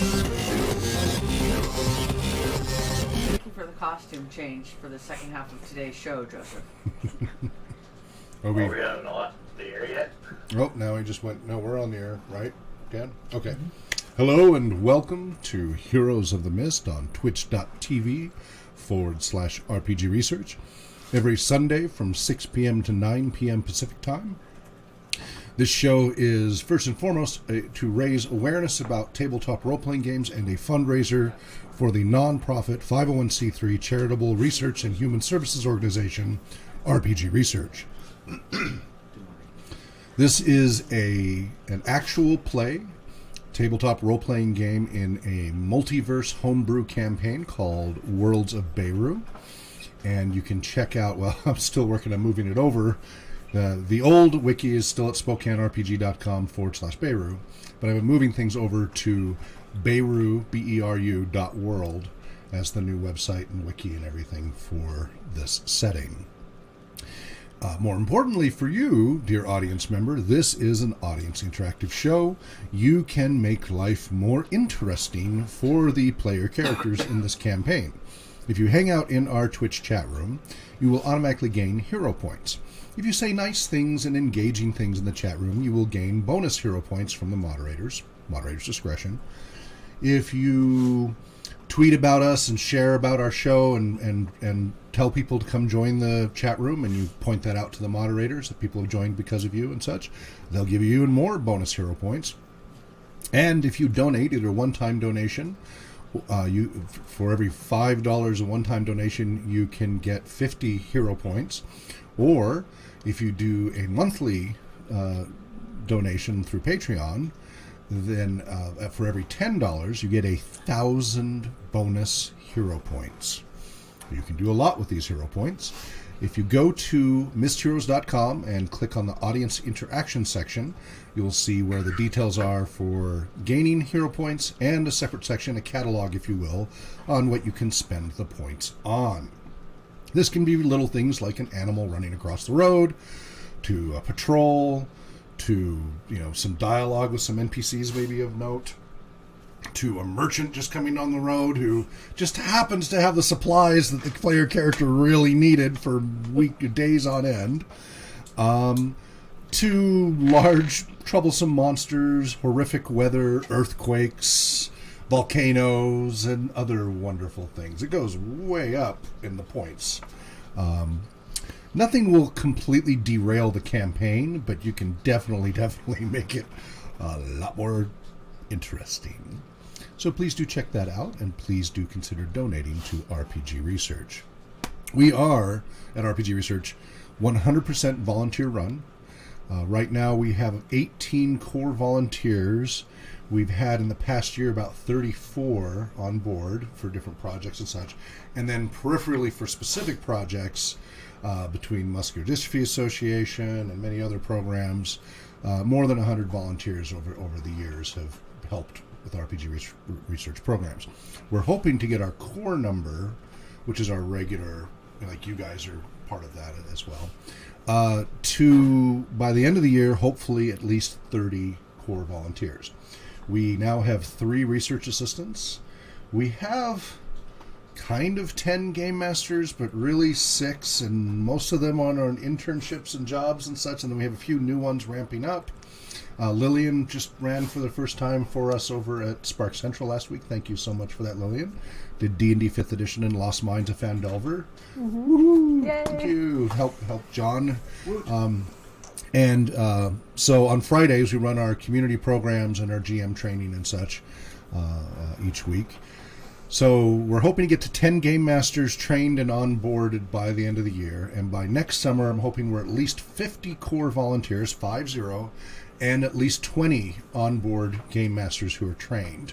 Thank you for the costume change for the second half of today's show, Joseph. Are we not the air yet? Oh, now we just went. No, we're on the air, right, Dan? Okay. Mm-hmm. Hello and welcome to Heroes of the Mist on twitch.tv/RPG Research. Every Sunday from 6 p.m. to 9 p.m. Pacific Time. This show is, first and foremost, to raise awareness about tabletop role-playing games and a fundraiser for the non-profit 501c3 charitable research and human services organization, RPG Research. This is an actual play, tabletop role-playing game in a multiverse homebrew campaign called Worlds of Beirut. And you can check out, well, I'm still working on moving it over. The old wiki is still at spokanerpg.com/Beirut, but I've been moving things over to Beirut, BERU.world as the new website and wiki and everything for this setting. More importantly for you, dear audience member, this is an audience interactive show. You can make life more interesting for the player characters in this campaign. If you hang out in our Twitch chat room, you will automatically gain hero points. If you say nice things and engaging things in the chat room, you will gain bonus hero points from the moderators' discretion. If you tweet about us and share about our show and tell people to come join the chat room, and you point that out to the moderators that people have joined because of you and such, they'll give you even more bonus hero points. And if you donate, either a one-time donation, for every $5 a one-time donation, you can get 50 hero points. Or if you do a monthly donation through Patreon, then for every $10, you get 1,000 bonus hero points. You can do a lot with these hero points. If you go to mistheroes.com and click on the audience interaction section, you'll see where the details are for gaining hero points and a separate section, a catalog, if you will, on what you can spend the points on. This can be little things like an animal running across the road, to a patrol, to some dialogue with some NPCs maybe of note, to a merchant just coming on the road who just happens to have the supplies that the player character really needed for days on end, to large troublesome monsters, horrific weather, earthquakes, volcanoes, and other wonderful things. It goes way up in the points. Nothing will completely derail the campaign, but you can definitely make it a lot more interesting. So please do check that out, and please do consider donating to RPG Research. We are, at RPG Research, 100% volunteer run. Right now we have 18 core volunteers. We've had in the past year about 34 on board for different projects and such. And then peripherally for specific projects, between Muscular Dystrophy Association and many other programs, more than 100 volunteers over the years have helped with RPG research programs. We're hoping to get our core number, which is our regular, like you guys are part of that as well, to, by the end of the year, hopefully at least 30 core volunteers. We now have 3 research assistants. We have kind of 10 game masters, but really 6, and most of them on internships and jobs and such, and then we have a few new ones ramping up. Lillian just ran for the first time for us over at Spark Central last week. Thank you so much for that, Lillian. Did D&D 5th Edition and Lost Mines of Fandelver. Mm-hmm. Yay. Thank you. Help John. So on Fridays, we run our community programs and our GM training and such each week. So we're hoping to get to 10 game masters trained and onboarded by the end of the year. And by next summer, I'm hoping we're at least 50 core volunteers, 50, and at least 20 onboard game masters who are trained.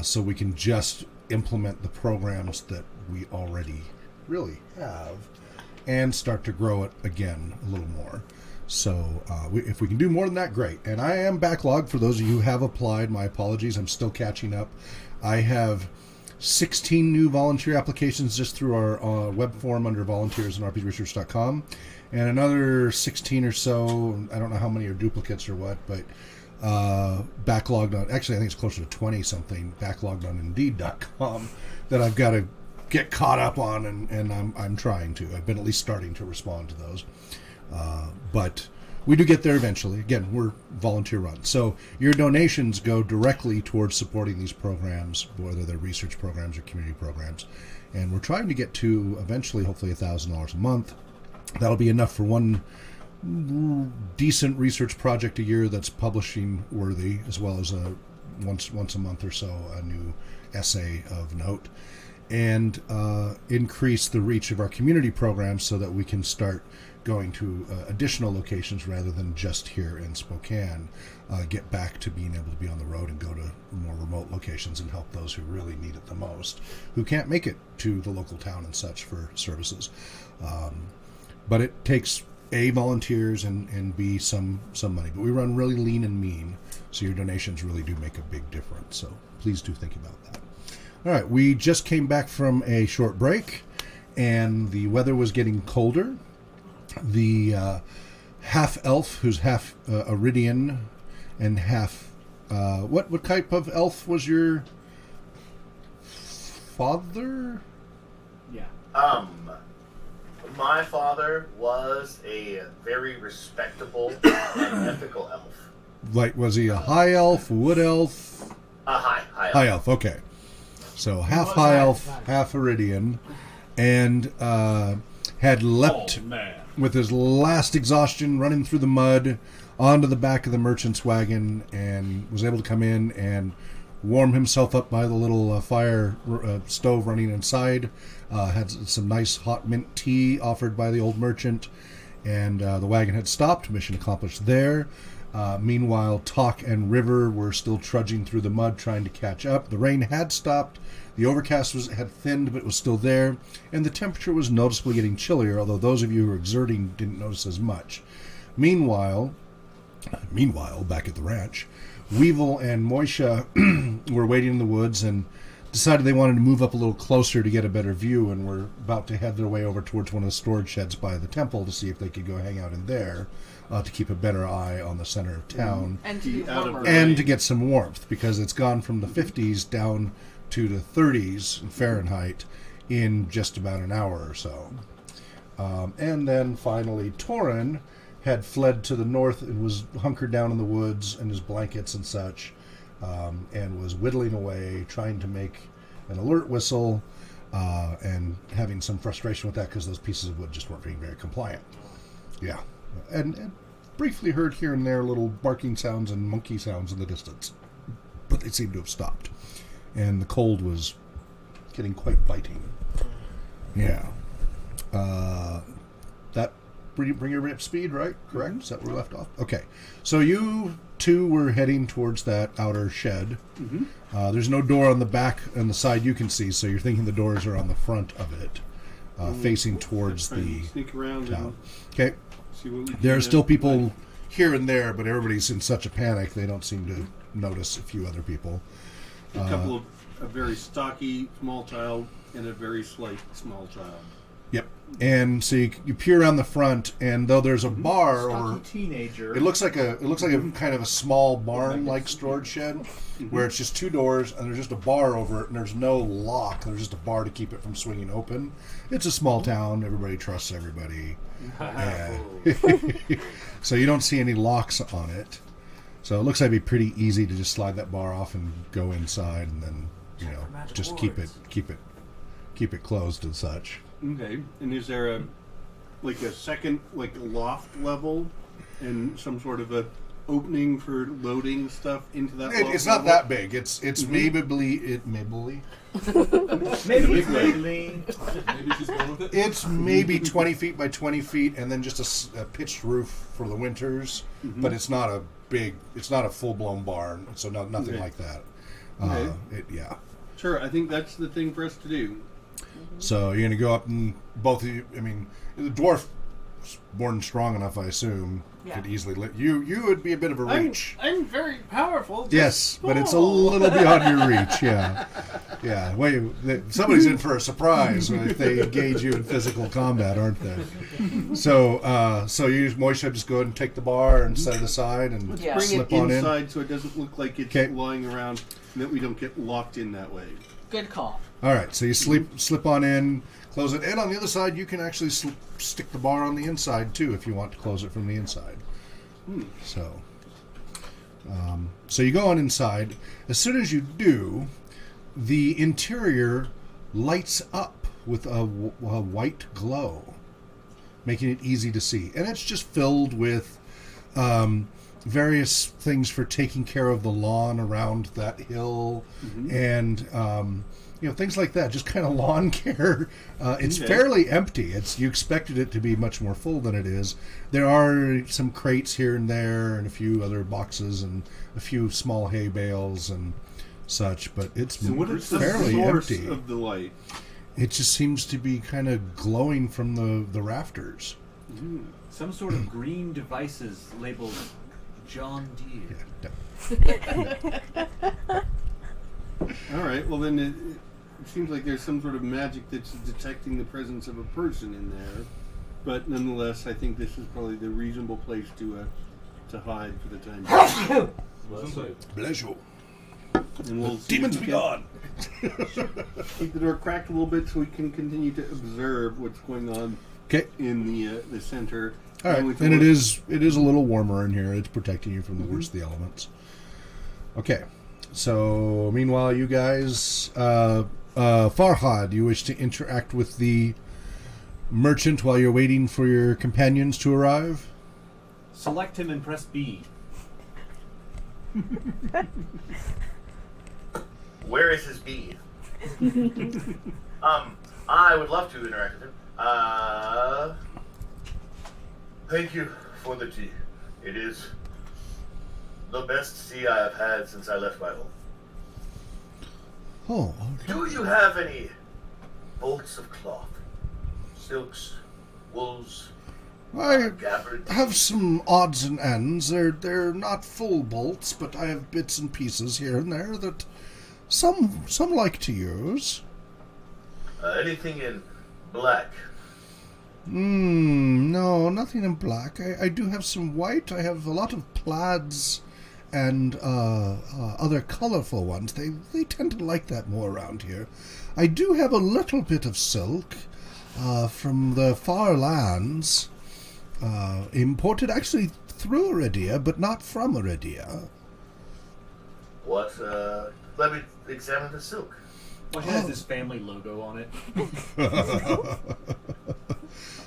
So we can just implement the programs that we already really have and start to grow it again a little more. So if we can do more than that, great. And I am backlogged. For those of you who have applied, my apologies. I'm still catching up. I have 16 new volunteer applications just through our web form under volunteers on rpgresearch.com, and another 16 or so, I don't know how many are duplicates or what, but backlogged on, actually I think it's closer to 20 something, backlogged on Indeed.com that I've got to get caught up on, and I'm trying to. I've been at least starting to respond to those. But we do get there eventually. Again, we're volunteer run. So your donations go directly towards supporting these programs, whether they're research programs or community programs. And we're trying to get to eventually, hopefully, $1,000 a month. That'll be enough for one decent research project a year that's publishing worthy, as well as once a month or so a new essay of note, and increase the reach of our community programs so that we can start going to additional locations rather than just here in Spokane. Get back to being able to be on the road and go to more remote locations and help those who really need it the most, who can't make it to the local town and such for services. But it takes A, volunteers, and B, some money. But we run really lean and mean, so your donations really do make a big difference. So please do think about that. All right, we just came back from a short break, and the weather was getting colder. The half elf, who's half Iridian and half what type of elf was your father? Yeah. My father was a very respectable and ethical elf. Like, was he a high elf, wood elf? High elf. High elf, okay. So half high elf, half Iridian, and had leapt with his last exhaustion, running through the mud onto the back of the merchant's wagon, and was able to come in and warm himself up by the little fire stove running inside. Had some nice hot mint tea offered by the old merchant, and the wagon had stopped. Mission accomplished there. Meanwhile, Talk and River were still trudging through the mud trying to catch up. The rain had stopped. The overcast had thinned, but was still there, and the temperature was noticeably getting chillier, although those of you who were exerting didn't notice as much. Meanwhile, back at the ranch, Weevil and Moisha were waiting in the woods and decided they wanted to move up a little closer to get a better view, and were about to head their way over towards one of the storage sheds by the temple to see if they could go hang out in there to keep a better eye on the center of town. And to be warmer. And to get some warmth, because it's gone from the 50s down to the 30s in Fahrenheit in just about an hour or so. And then finally, Torin had fled to the north and was hunkered down in the woods and his blankets and such, and was whittling away, trying to make an alert whistle, and having some frustration with that because those pieces of wood just weren't being very compliant. Yeah. And briefly heard here and there little barking sounds and monkey sounds in the distance, but they seemed to have stopped. And the cold was getting quite biting. Yeah. That bring your up speed, right? Correct? Mm-hmm. Is that where we left off? Okay. So you two were heading towards that outer shed. Mm-hmm. There's no door on the back and the side you can see, so you're thinking the doors are on the front of it, facing towards the sneak around town. Okay. See what we can There are still people here and there, but everybody's in such a panic they don't seem to notice a few other people. A couple of a very stocky small child and a very slight small child. Yep. And so you peer around the front, and though there's a bar Stocky or teenager. it looks like a kind of a small barn-like storage shed, where it's just two doors and there's just a bar over it, and there's no lock. There's just a bar to keep it from swinging open. It's a small town. Everybody trusts everybody. So you don't see any locks on it. So it looks like it'd be pretty easy to just slide that bar off and go inside, and then just keep it closed and such. Okay. And is there a second loft level and some sort of a opening for loading stuff into that loft It's level? not that big. It's maybe she's going with it. it's maybe 20 feet by 20 feet, and then just a pitched roof for the winters. But it's not a full-blown barn, so nothing like that. Okay. Sure, I think that's the thing for us to do. So you're going to go up, and both of you, the dwarf is more than strong enough, I assume, could easily you would be a bit of a reach. I'm very powerful. Yes, but it's a little beyond your reach, yeah. Yeah, wait, somebody's in for a surprise if they engage you in physical combat, aren't they? So you Moisha just go ahead and take the bar and set it aside and Let's Yeah. bring slip it on in. inside so it doesn't look like it's 'Kay. lying around and that we don't get locked in that way. Good call. All right, so you slip on in, close it, and on the other side you can actually stick the bar on the inside too if you want to close it from the inside. So you go on inside. As soon as you do, the interior lights up with a white glow, making it easy to see. And it's just filled with various things for taking care of the lawn around that hill, and things like that. Just kind of lawn care. It's fairly empty. You expected it to be much more full than it is. There are some crates here and there, and a few other boxes, and a few small hay bales and such. But it's So what is the fairly source empty. of the light? It just seems to be kind of glowing from the rafters. Some sort of green devices labeled John Deere. All right. Well, then it seems like there's some sort of magic that's detecting the presence of a person in there. But nonetheless, I think this is probably the reasonable place to hide for the time being. Bless you. And we'll see if Demons we be can gone. Keep the door cracked a little bit so we can continue to observe what's going on Okay. in the center. All right, and it is a little warmer in here. It's protecting you from the worst of the elements. Okay, so meanwhile, you guys, Farhad, you wish to interact with the merchant while you're waiting for your companions to arrive? Select him and press B. Where is his bead? I would love to interact with him. Thank you for the tea. It is the best tea I have had since I left my home. Oh, okay. Do you have any bolts of cloth? Silks, wools, I gabbards? have some odds and ends. They're not full bolts, but I have bits and pieces here and there that some like to use. Anything in black? No, nothing in black. I do have some white. I have a lot of plaids and other colorful ones. They tend to like that more around here. I do have a little bit of silk from the far lands, imported actually through Iridia, but not from Iridia. What? Let me examine the silk. What has this family logo on it?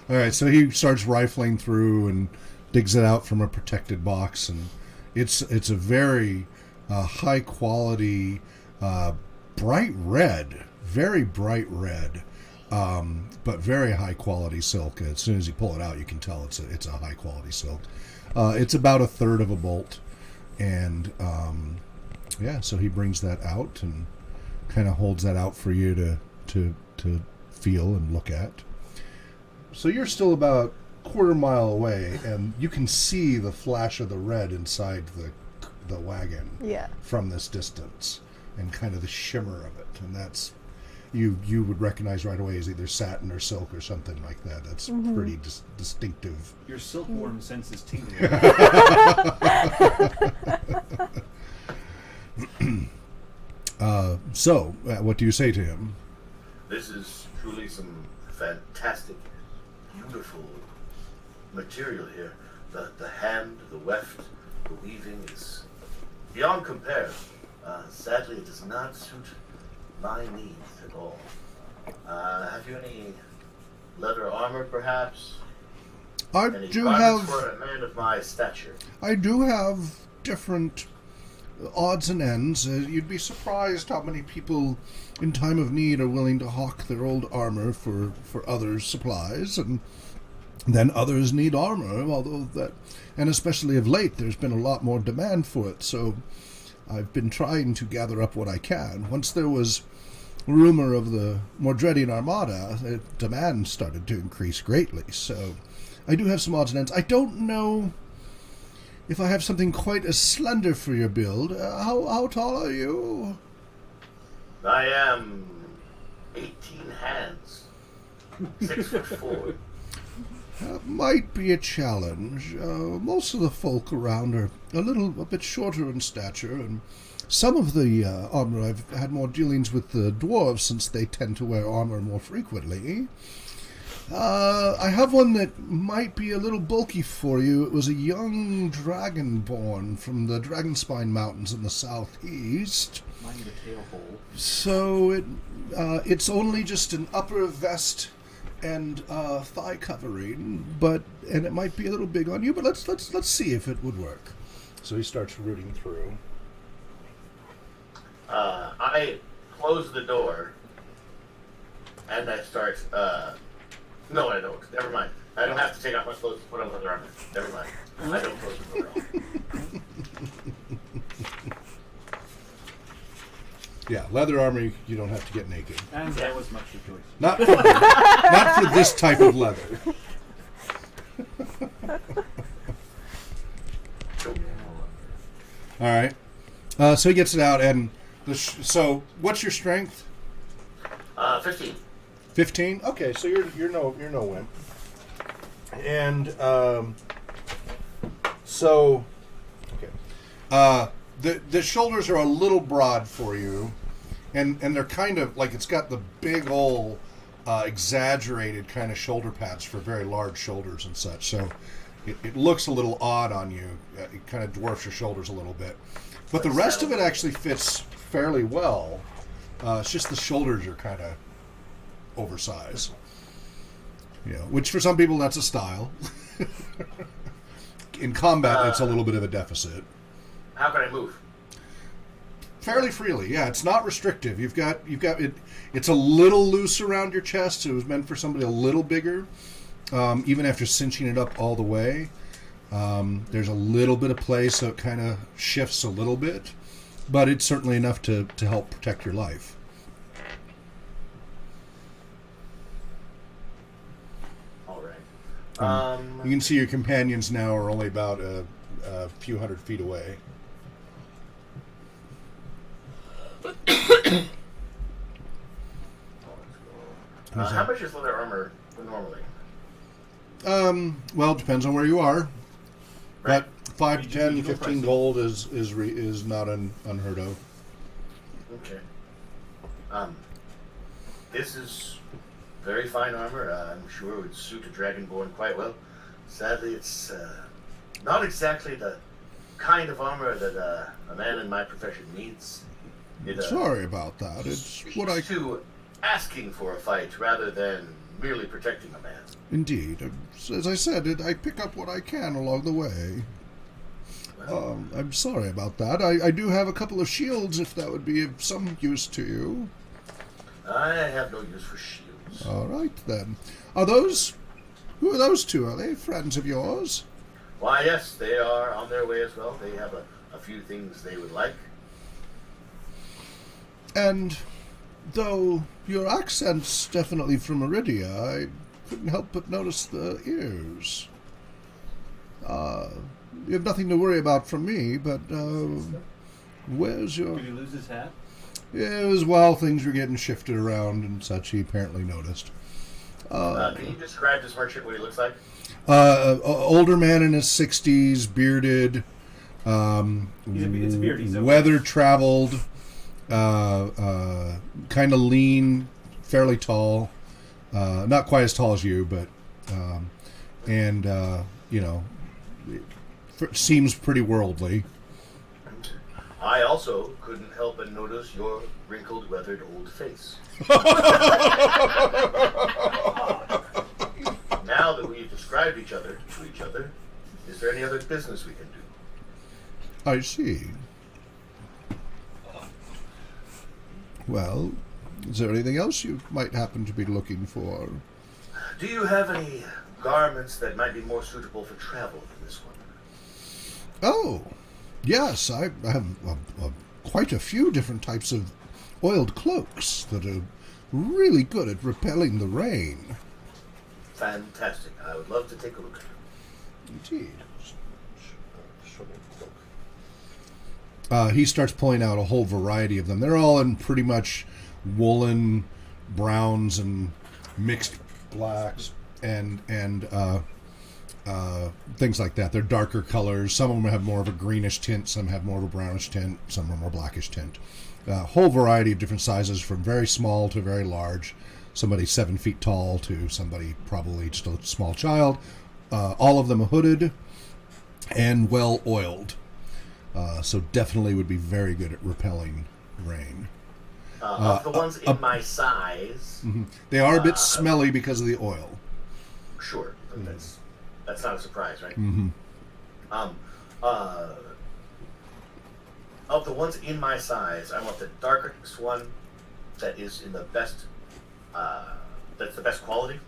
All right, so he starts rifling through and digs it out from a protected box, and it's a very high quality, bright red, very bright red, but very high quality silk. As soon as you pull it out, you can tell it's a high quality silk. It's about a third of a bolt, and so he brings that out and kind of holds that out for you to feel and look at. So you're still about a quarter mile away, and you can see the flash of the red inside the wagon from this distance, and kind of the shimmer of it. And that's you would recognize right away as either satin or silk or something like that. That's pretty distinctive. Your silkworm sense is tingling. So what do you say to him? This is truly some fantastic, beautiful material here. The hand, the weft, the weaving is beyond compare. Sadly, it does not suit my needs at all. Have you any leather armor, perhaps? I Any do garments have for a man of my stature? I do have different odds and ends. You'd be surprised how many people in time of need are willing to hawk their old armor for other supplies, and then others need armor, and especially of late there's been a lot more demand for it, so I've been trying to gather up what I can. Once there was rumor of the Mordredian Armada, the demand started to increase greatly, so I do have some odds and ends. I don't know if I have something quite as slender for your build. How tall are you? I am 18 hands, 6'4". Might be a challenge. Most of the folk around are a bit shorter in stature, and some of the armor I've had more dealings with the dwarves since they tend to wear armor more frequently. I have one that might be a little bulky for you. It was a young dragonborn from the Dragonspine Mountains in the southeast. Mind the tail hole. So it's only just an upper vest and thigh covering, and it might be a little big on you. But let's see if it would work. So he starts rooting through. I close the door, and I start. No, I don't. Never mind. I don't have to take off my clothes to put on leather armor. Never mind. I don't close the door. Yeah, leather armor. You don't have to get naked. And that was much your choice. Not for this type of leather. All right. So he gets it out, and so what's your strength? 15. 15. Okay, so you're no wimp. And so okay. The shoulders are a little broad for you, and they're kind of like it's got the big old exaggerated kind of shoulder pads for very large shoulders and such. So it looks a little odd on you. It kind of dwarfs your shoulders a little bit, but the rest of it actually fits fairly well. It's just the shoulders are kind of oversized. Which for some people that's a style. In combat, it's a little bit of a deficit. How can I move? Fairly freely, yeah. It's not restrictive. You've got it. It's a little loose around your chest. So it was meant for somebody a little bigger. Even after cinching it up all the way, there's a little bit of play, so it kind of shifts a little bit. But it's certainly enough to help protect your life. All right. You can see your companions now are only about a few hundred feet away. How much is leather armor normally? Well, it depends on where you are. Right. But 5 to 10, Regional 15 pricing. gold is not unheard of. Okay. This is very fine armor. I'm sure it would suit a dragonborn quite well. Sadly, it's not exactly the kind of armor that a man in my profession needs. It, Sorry about that. It's what I... speaks to asking for a fight rather than merely protecting a man. Indeed. As I said, I pick up what I can along the way. Well, I'm sorry about that. I do have a couple of shields if that would be of some use to you. I have no use for shields. All right, then. Who are those two? Are they friends of yours? Why, yes, they are on their way as well. They have a few things they would like. And though your accent's definitely from Meridia, I couldn't help but notice the ears. You have nothing to worry about from me, but where's your... Did he lose his hat? Yeah, it was while things were getting shifted around and such, he apparently noticed. Can you describe this merchant, what he looks like? Older man in his 60s, bearded, It's a beard. He's weather-traveled, kind of lean, fairly tall. Not quite as tall as you, but seems pretty worldly. I also couldn't help but notice your wrinkled, weathered old face. Now that we've described each other to each other, is there any other business we can do? I see. Well, is there anything else you might happen to be looking for? Do you have any garments that might be more suitable for travel than this one? Oh, yes, I have quite a few different types of oiled cloaks that are really good at repelling the rain. Fantastic. I would love to take a look at them. Indeed. he starts pulling out a whole variety of them. They're all in pretty much woolen browns and mixed blacks and things like that. They're darker colors. Some of them have more of a greenish tint. Some have more of a brownish tint. Some are more blackish tint. Whole variety of different sizes, from very small to very large. Somebody 7 feet tall to somebody probably just a small child. All of them hooded and well oiled. So definitely would be very good at repelling rain. Of the ones in my size, They are a bit smelly because of the oil. sure, but that's not a surprise, right? Mm-hmm. Of the ones in my size, I want the darkest one that is in the best, that's the best quality.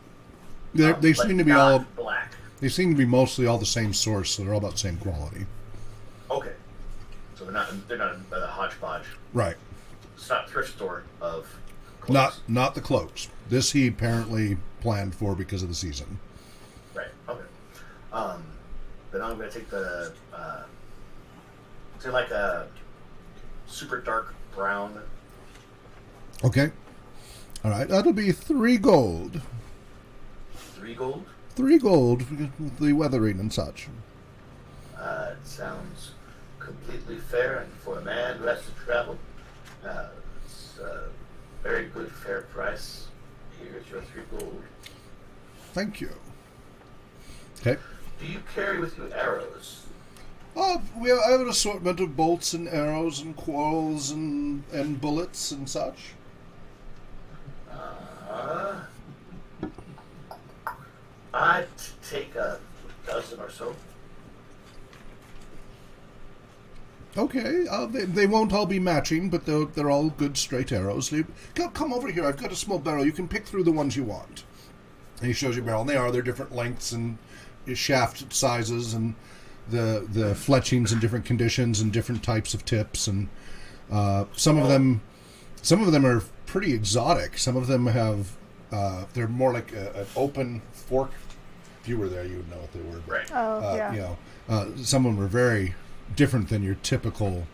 They but seem to be not all. black. They seem to be mostly all the same source, so they're all about the same quality. Okay, so they're not a hodgepodge. Right. It's not thrift store of clothes. Not the cloaks. This he apparently planned for because of the season. Right. Okay. Then I'm gonna take the say like a super dark brown. Okay. All right. That'll be 3 gold. 3 gold. 3 gold with the weathering and such. It sounds completely fair, and for a man who has to travel, it's a very good, fair price. Here's your 3 gold. Thank you. Okay. Do you carry with you arrows? I have an assortment of bolts and arrows and quarrels and bullets and such. I'd take a dozen or so. Okay, they won't all be matching, but they're all good straight arrows. Come over here. I've got a small barrel. You can pick through the ones you want. And he shows you a barrel. And they're different lengths and shaft sizes, and the fletchings in different conditions and different types of tips. And some of them are pretty exotic. Some of them have they're more like an open fork. If you were there, you would know what they were. Right. Oh, yeah. Some of them are very different than your typical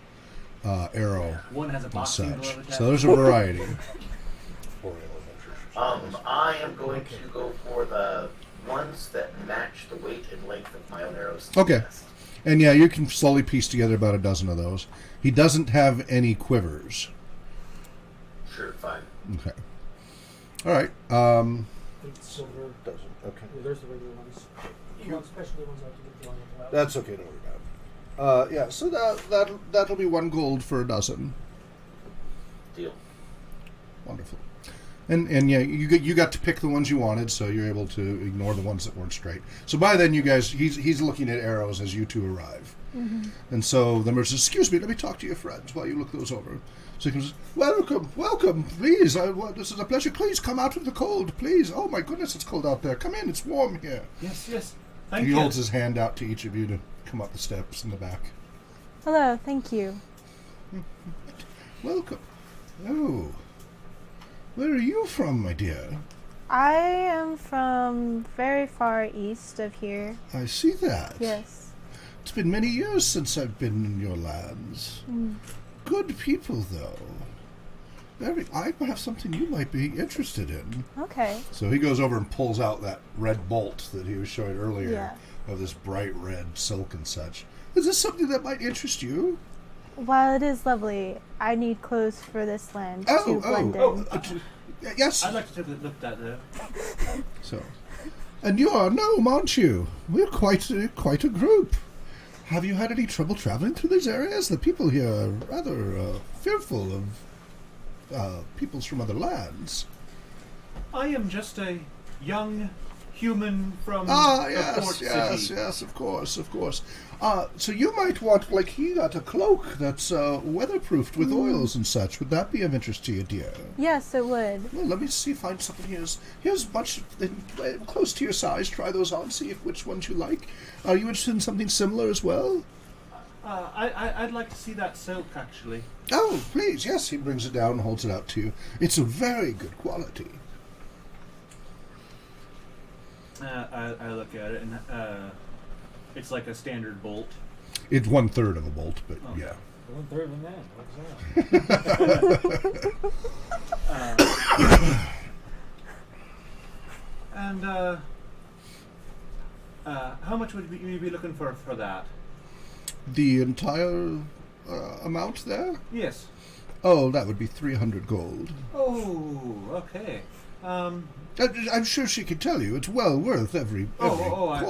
arrow One has a and boxing such. glove So there's a variety. I am going to go for the ones that match the weight and length of my own arrows. Okay. Best. And yeah, you can slowly piece together about a dozen of those. He doesn't have any quivers. Sure, fine. Okay. All right. It's silver. Doesn't. Okay. Well, there's the regular ones. You want specialty ones out to get the one with the loud. That's okay. Don't worry about it. Yeah. So that'll be 1 gold for a dozen. Deal. Wonderful. And yeah, you got to pick the ones you wanted, so you're able to ignore the ones that weren't straight. So by then, you guys, he's looking at arrows as you two arrive. Mm-hmm. And so the merchant says, "Excuse me, let me talk to your friends while you look those over." So he comes, welcome, please. This is a pleasure. Please come out of the cold, please. Oh my goodness, it's cold out there. Come in, it's warm here. Yes. Thank He you. holds his hand out to each of you to come up the steps in the back. Hello, thank you. Welcome. Oh, where are you from, my dear? I am from very far east of here. I see that. Yes. It's been many years since I've been in your lands. Good people, though. I have something you might be interested in. Okay. So he goes over and pulls out that red bolt that he was showing earlier Yeah. of this bright red silk and such. Is this something that might interest you? While it is lovely, I need clothes for this land to blend in. Yes. I'd like to take a look at that. So, and you are a gnome, aren't you? We're quite a group. Have you had any trouble traveling through these areas? The people here are rather fearful of peoples from other lands. I am just a young human from Yes, the port yes, city. yes, of course. So you might want, like he got a cloak that's weatherproofed with oils and such. Would that be of interest to you, dear? Yes, it would. Well, let me find something here's a bunch close to your size. Try those on, see which ones you like. Are you interested in something similar as well? I'd like to see that silk, actually. Oh, please, yes. He brings it down and holds it out to you. It's a very good quality. I look at it, and it's like a standard bolt. It's 1/3 of a bolt, but Okay. yeah. 1/3 of a man. What's that? And how much would you be looking for that? The entire amount there? Yes. Oh, that would be 300 gold. Oh, okay. I'm sure she could tell you. It's well worth every coin.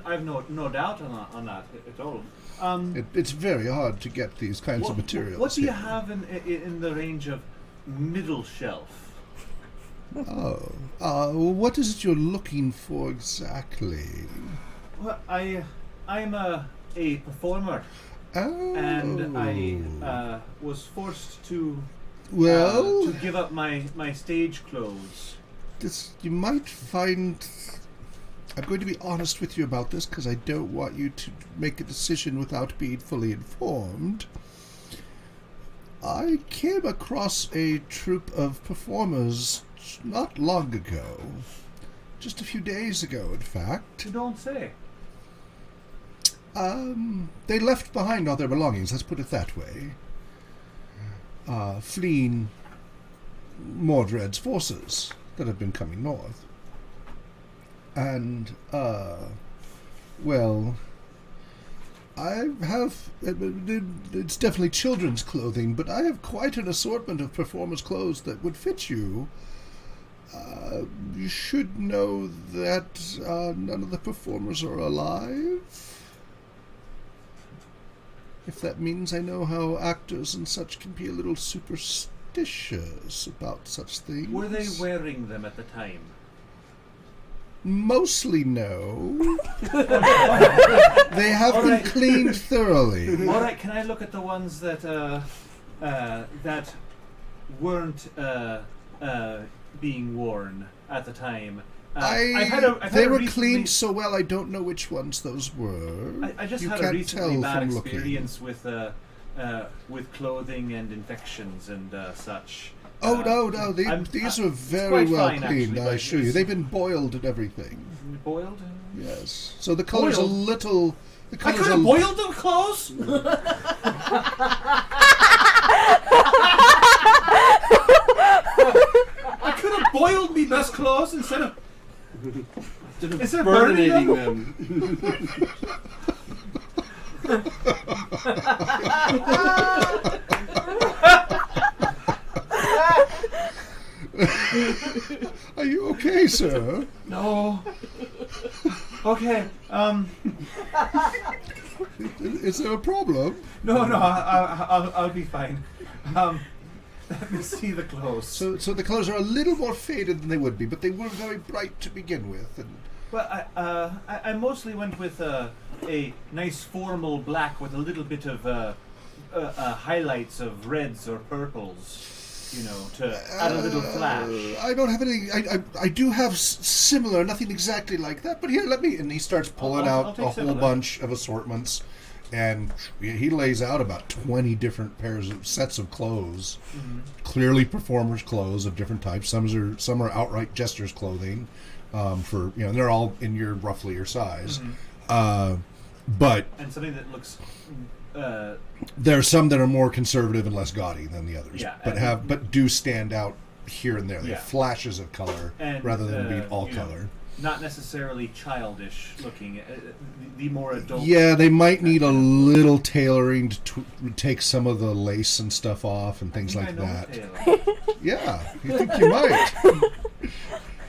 I've no doubt on that at all. It's very hard to get these kinds of materials. What do you here. have in the range of middle shelf? What is it you're looking for exactly? Well, I'm a performer, Oh. and I was forced to well, to give up my stage clothes. you might find. I'm going to be honest with you about this because I don't want you to make a decision without being fully informed. I came across a troupe of performers not long ago. Just a few days ago, in fact. You don't say. They left behind all their belongings, let's put it that way. Fleeing Mordred's forces that have been coming north. And, well, I have, it's definitely children's clothing, but I have quite an assortment of performers' clothes that would fit you. You should know that none of the performers are alive. If that means I know how actors and such can be a little superstitious about such things. Were they wearing them at the time? Mostly no. They have been cleaned thoroughly. All right, can I look at the ones that that weren't being worn at the time? They were cleaned so well I don't know which ones those were. I just you had a can't recently tell bad from experience with clothing and infections and such. Oh no! These are very quite well fine, cleaned. actually, I but assure you, they've been boiled and everything. Boiled? Yes. So the color's a Boiled? little. The I color's could have boiled the clothes. I could have boiled me best clothes instead of burning them. Are you okay, sir? No. Okay. Is there a problem? No. I'll be fine. Let me see the clothes. So the colors are a little more faded than they would be, but they were very bright to begin with. And Well, I mostly went with a nice formal black with a little bit of highlights of reds or purples. You know, to add a little flash. I don't have any. I do have similar, nothing exactly like that. But here, let me. And he starts pulling I'll out take a whole similar. bunch of assortments, and he lays out about 20 different pairs of sets of clothes. Mm-hmm. Clearly, performers' clothes of different types. Some are outright jesters' clothing. For they're all in roughly your size. Mm-hmm. But And something that looks. there are some that are more conservative and less gaudy than the others. Yeah, but do stand out here and there. They Yeah. have flashes of color And, rather than being all you know, color. not necessarily childish looking. The more adult. Yeah, they might need a little tailoring to take some of the lace and stuff off and things like that. Yeah, you think you might.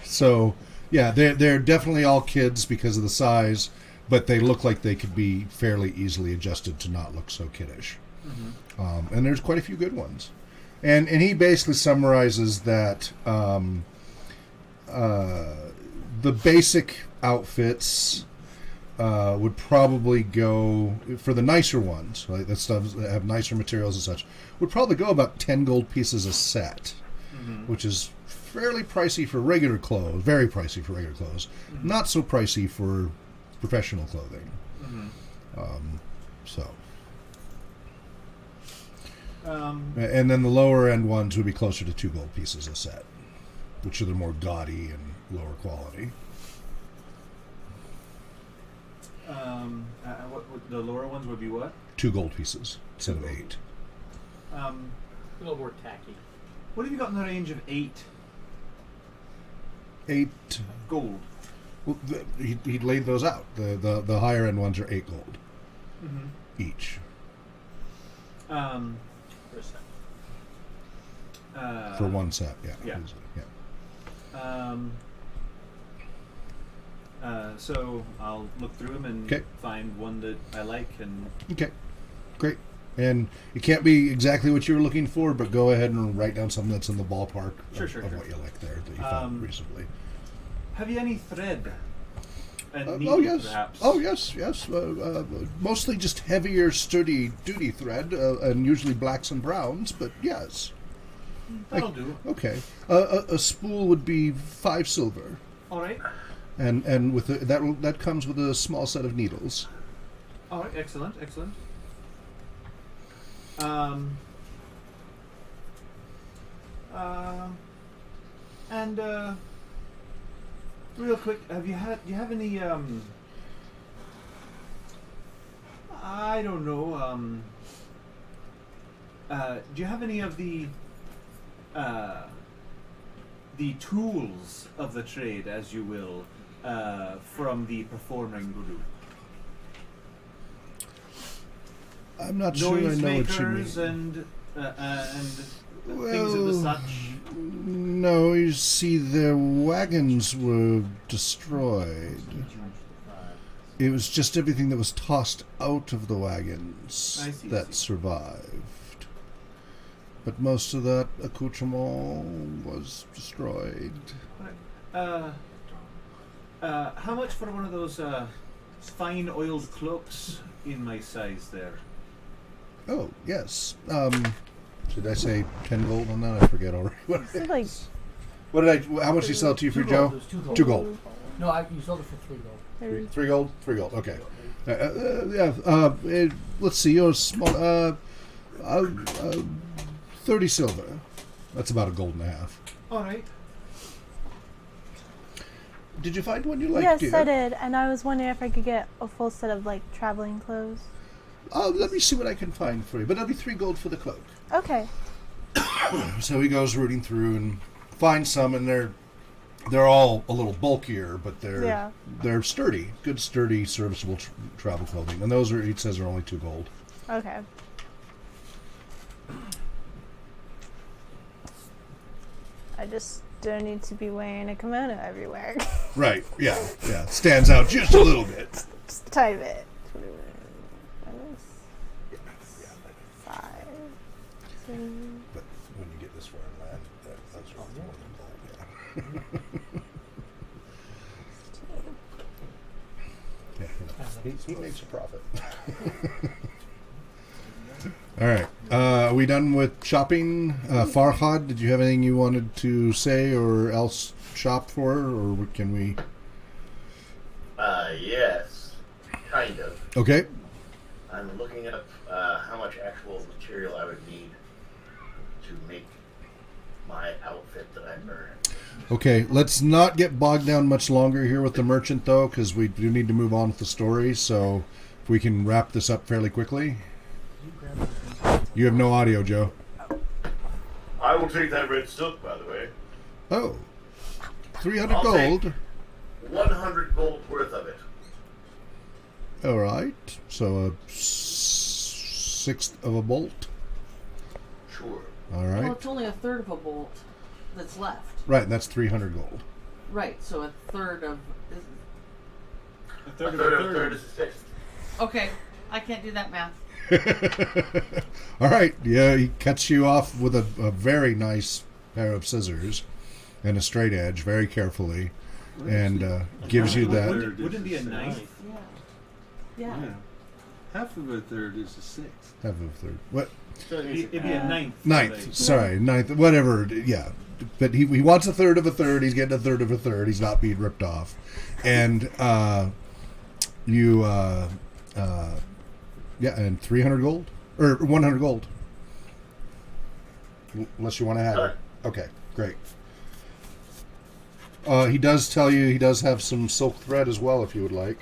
So, yeah, they're definitely all kids because of the size, but they look like they could be fairly easily adjusted to not look so kiddish. Mm-hmm. And there's quite a few good ones. And he basically summarizes that the basic outfits would probably go, for the nicer ones, like the stuff that have nicer materials and such, would probably go about 10 gold pieces a set, which is fairly pricey for regular clothes, very pricey for regular clothes, not so pricey for professional clothing. And then the lower end ones would be closer to 2 gold pieces a set, which are the more gaudy and lower quality. What the lower ones would be what? 2 gold pieces instead of 8. A little more tacky. What have you got in the range of 8 8. gold? Well, he laid those out. The higher end ones are 8 gold Mm-hmm. each For a sec. for one set. Yeah. yeah. Yeah. So I'll look through them and 'Kay. find one that I like, and Okay. Great. And it can't be exactly what you were looking for, but go ahead and write down something that's in the ballpark Sure, of sure. what you like there that you found recently. have you any thread? And Oh needle, yes. perhaps? Oh yes. Mostly just heavier, sturdy duty thread, and usually blacks and browns. But yes. That'll do. Okay. A spool would be 5 silver, All right. and with that comes with a small set of needles. All right. Excellent. Excellent. And real quick, do you have any I don't know, do you have any of the tools of the trade, as you will, from the performing group? I'm not sure I know what you Noisemakers mean. and things of the such. No, you see, their wagons were destroyed. It was just everything that was tossed out of the wagons I see, that survived. But most of that accoutrement was destroyed. How much for one of those fine oiled cloaks in my size there? Oh, yes. Did I say 10 gold on that? I forget already. What Is it like What did I? How much did you sell it to you for, 2 Joe? gold. It was 2 gold. 2 gold. No, you sold it for 3 gold. 3 gold. 3 gold. Okay. Yeah. Let's see. You're small. 30 silver. That's about $1.50. All right. Did you find one you liked? yes, dear? I did, and I was wondering if I could get a full set of like traveling clothes. Let me see what I can find for you. But that'll be 3 gold for the cloak. Okay. So he goes rooting through and finds some, and they're all a little bulkier, but they're sturdy, good, sturdy, serviceable travel clothing. And those he says are only 2 gold. Okay. I just don't need to be wearing a kimono everywhere. Right. Yeah. Yeah. Stands out just a little bit. Just a tiny bit. 5. But when you get this far in land, that's more than gold. Yeah. Yeah. He makes a profit. All right. Are we done with shopping? Farhad, did you have anything you wanted to say or else shop for, or can we? Yes, kind of. Okay. I'm looking up how much actual material I would need to make my outfit that I'm wearing. Okay, let's not get bogged down much longer here with the merchant, though, because we do need to move on with the story. So if we can wrap this up fairly quickly. You have no audio, Joe. I will take that red silk, by the way. Oh, 300 I'll gold. take 100 gold worth of it. All right, so a 1/6 of a bolt. Sure. All Well, right, it's only a third of a bolt that's left. right, and that's 300 gold. Right, so a third of. A A third of third is a sixth. Okay, I can't do that math. All right, yeah, he cuts you off with a very nice pair of scissors and a straight edge, very carefully, and gives you that. Wouldn't it be a ninth? Yeah. Yeah. Half of a third is a sixth. Half of a third. What? So it'd be a ninth. Ninth. Sorry, ninth. Whatever. Yeah, but he wants a third of a third. He's getting a third of a third. He's not being ripped off, and yeah, and 300 gold or 100 gold, unless you want to have it. Okay, great. He does tell you he does have some silk thread as well, if you would like.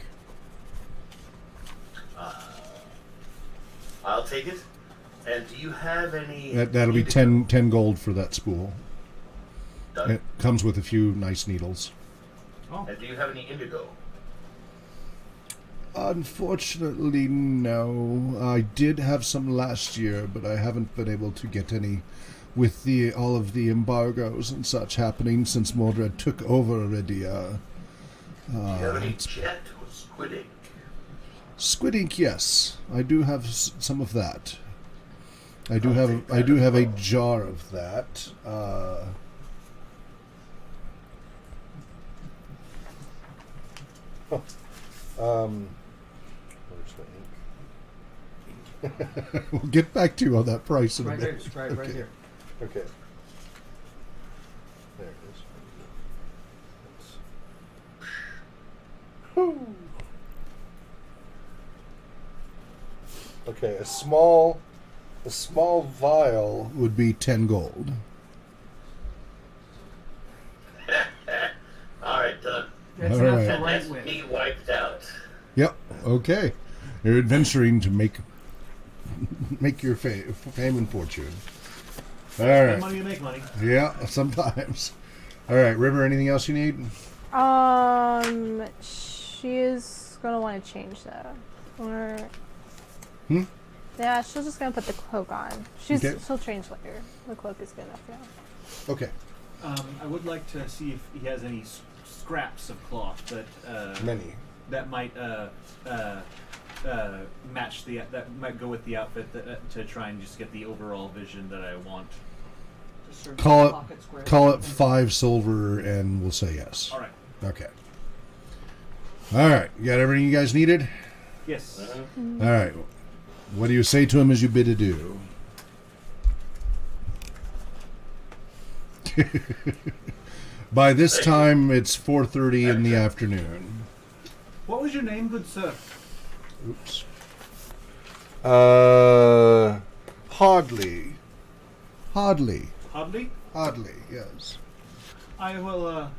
I'll take it. And do you have any... That'll be indigo? 10 gold for that spool. Done. It comes with a few nice needles. Oh. And do you have any indigo? Unfortunately, no. I did have some last year, but I haven't been able to get any with all of the embargoes and such happening since Mordred took over already. Do you have any jet or squid ink? Squid ink, yes. I do have some of that. I do I'll have take I that do as have a well. jar of that. Where's the ink? We'll get back to you on that price in a Right there. minute. Just try it right Okay. here. Okay. There it is. Whew. Okay, a small vial would be 10 gold. All right, done. That's All enough right. to And write that's with. me wiped out. Yep. Okay. You're adventuring to make your fame and fortune. All Spend right. money to make money. Yeah, sometimes. All right, River. Anything else you need? She is gonna want to change that. Or. Hmm? Yeah, she's just gonna put the cloak on. Okay. She'll change later. The cloak is good enough now. Okay. I would like to see if he has any scraps of cloth that Many. that might match that might go with the outfit to try and just get the overall vision that I want. Just serve Call pocket square. it 5 silver, and we'll say yes. All right. Okay. All right. You got everything you guys needed? Yes. All right. What do you say to him as you bid adieu? By this time, it's 4:30 in the afternoon. What was your name, good sir? Oops. Hardly. Hardly. Hardly, yes. I will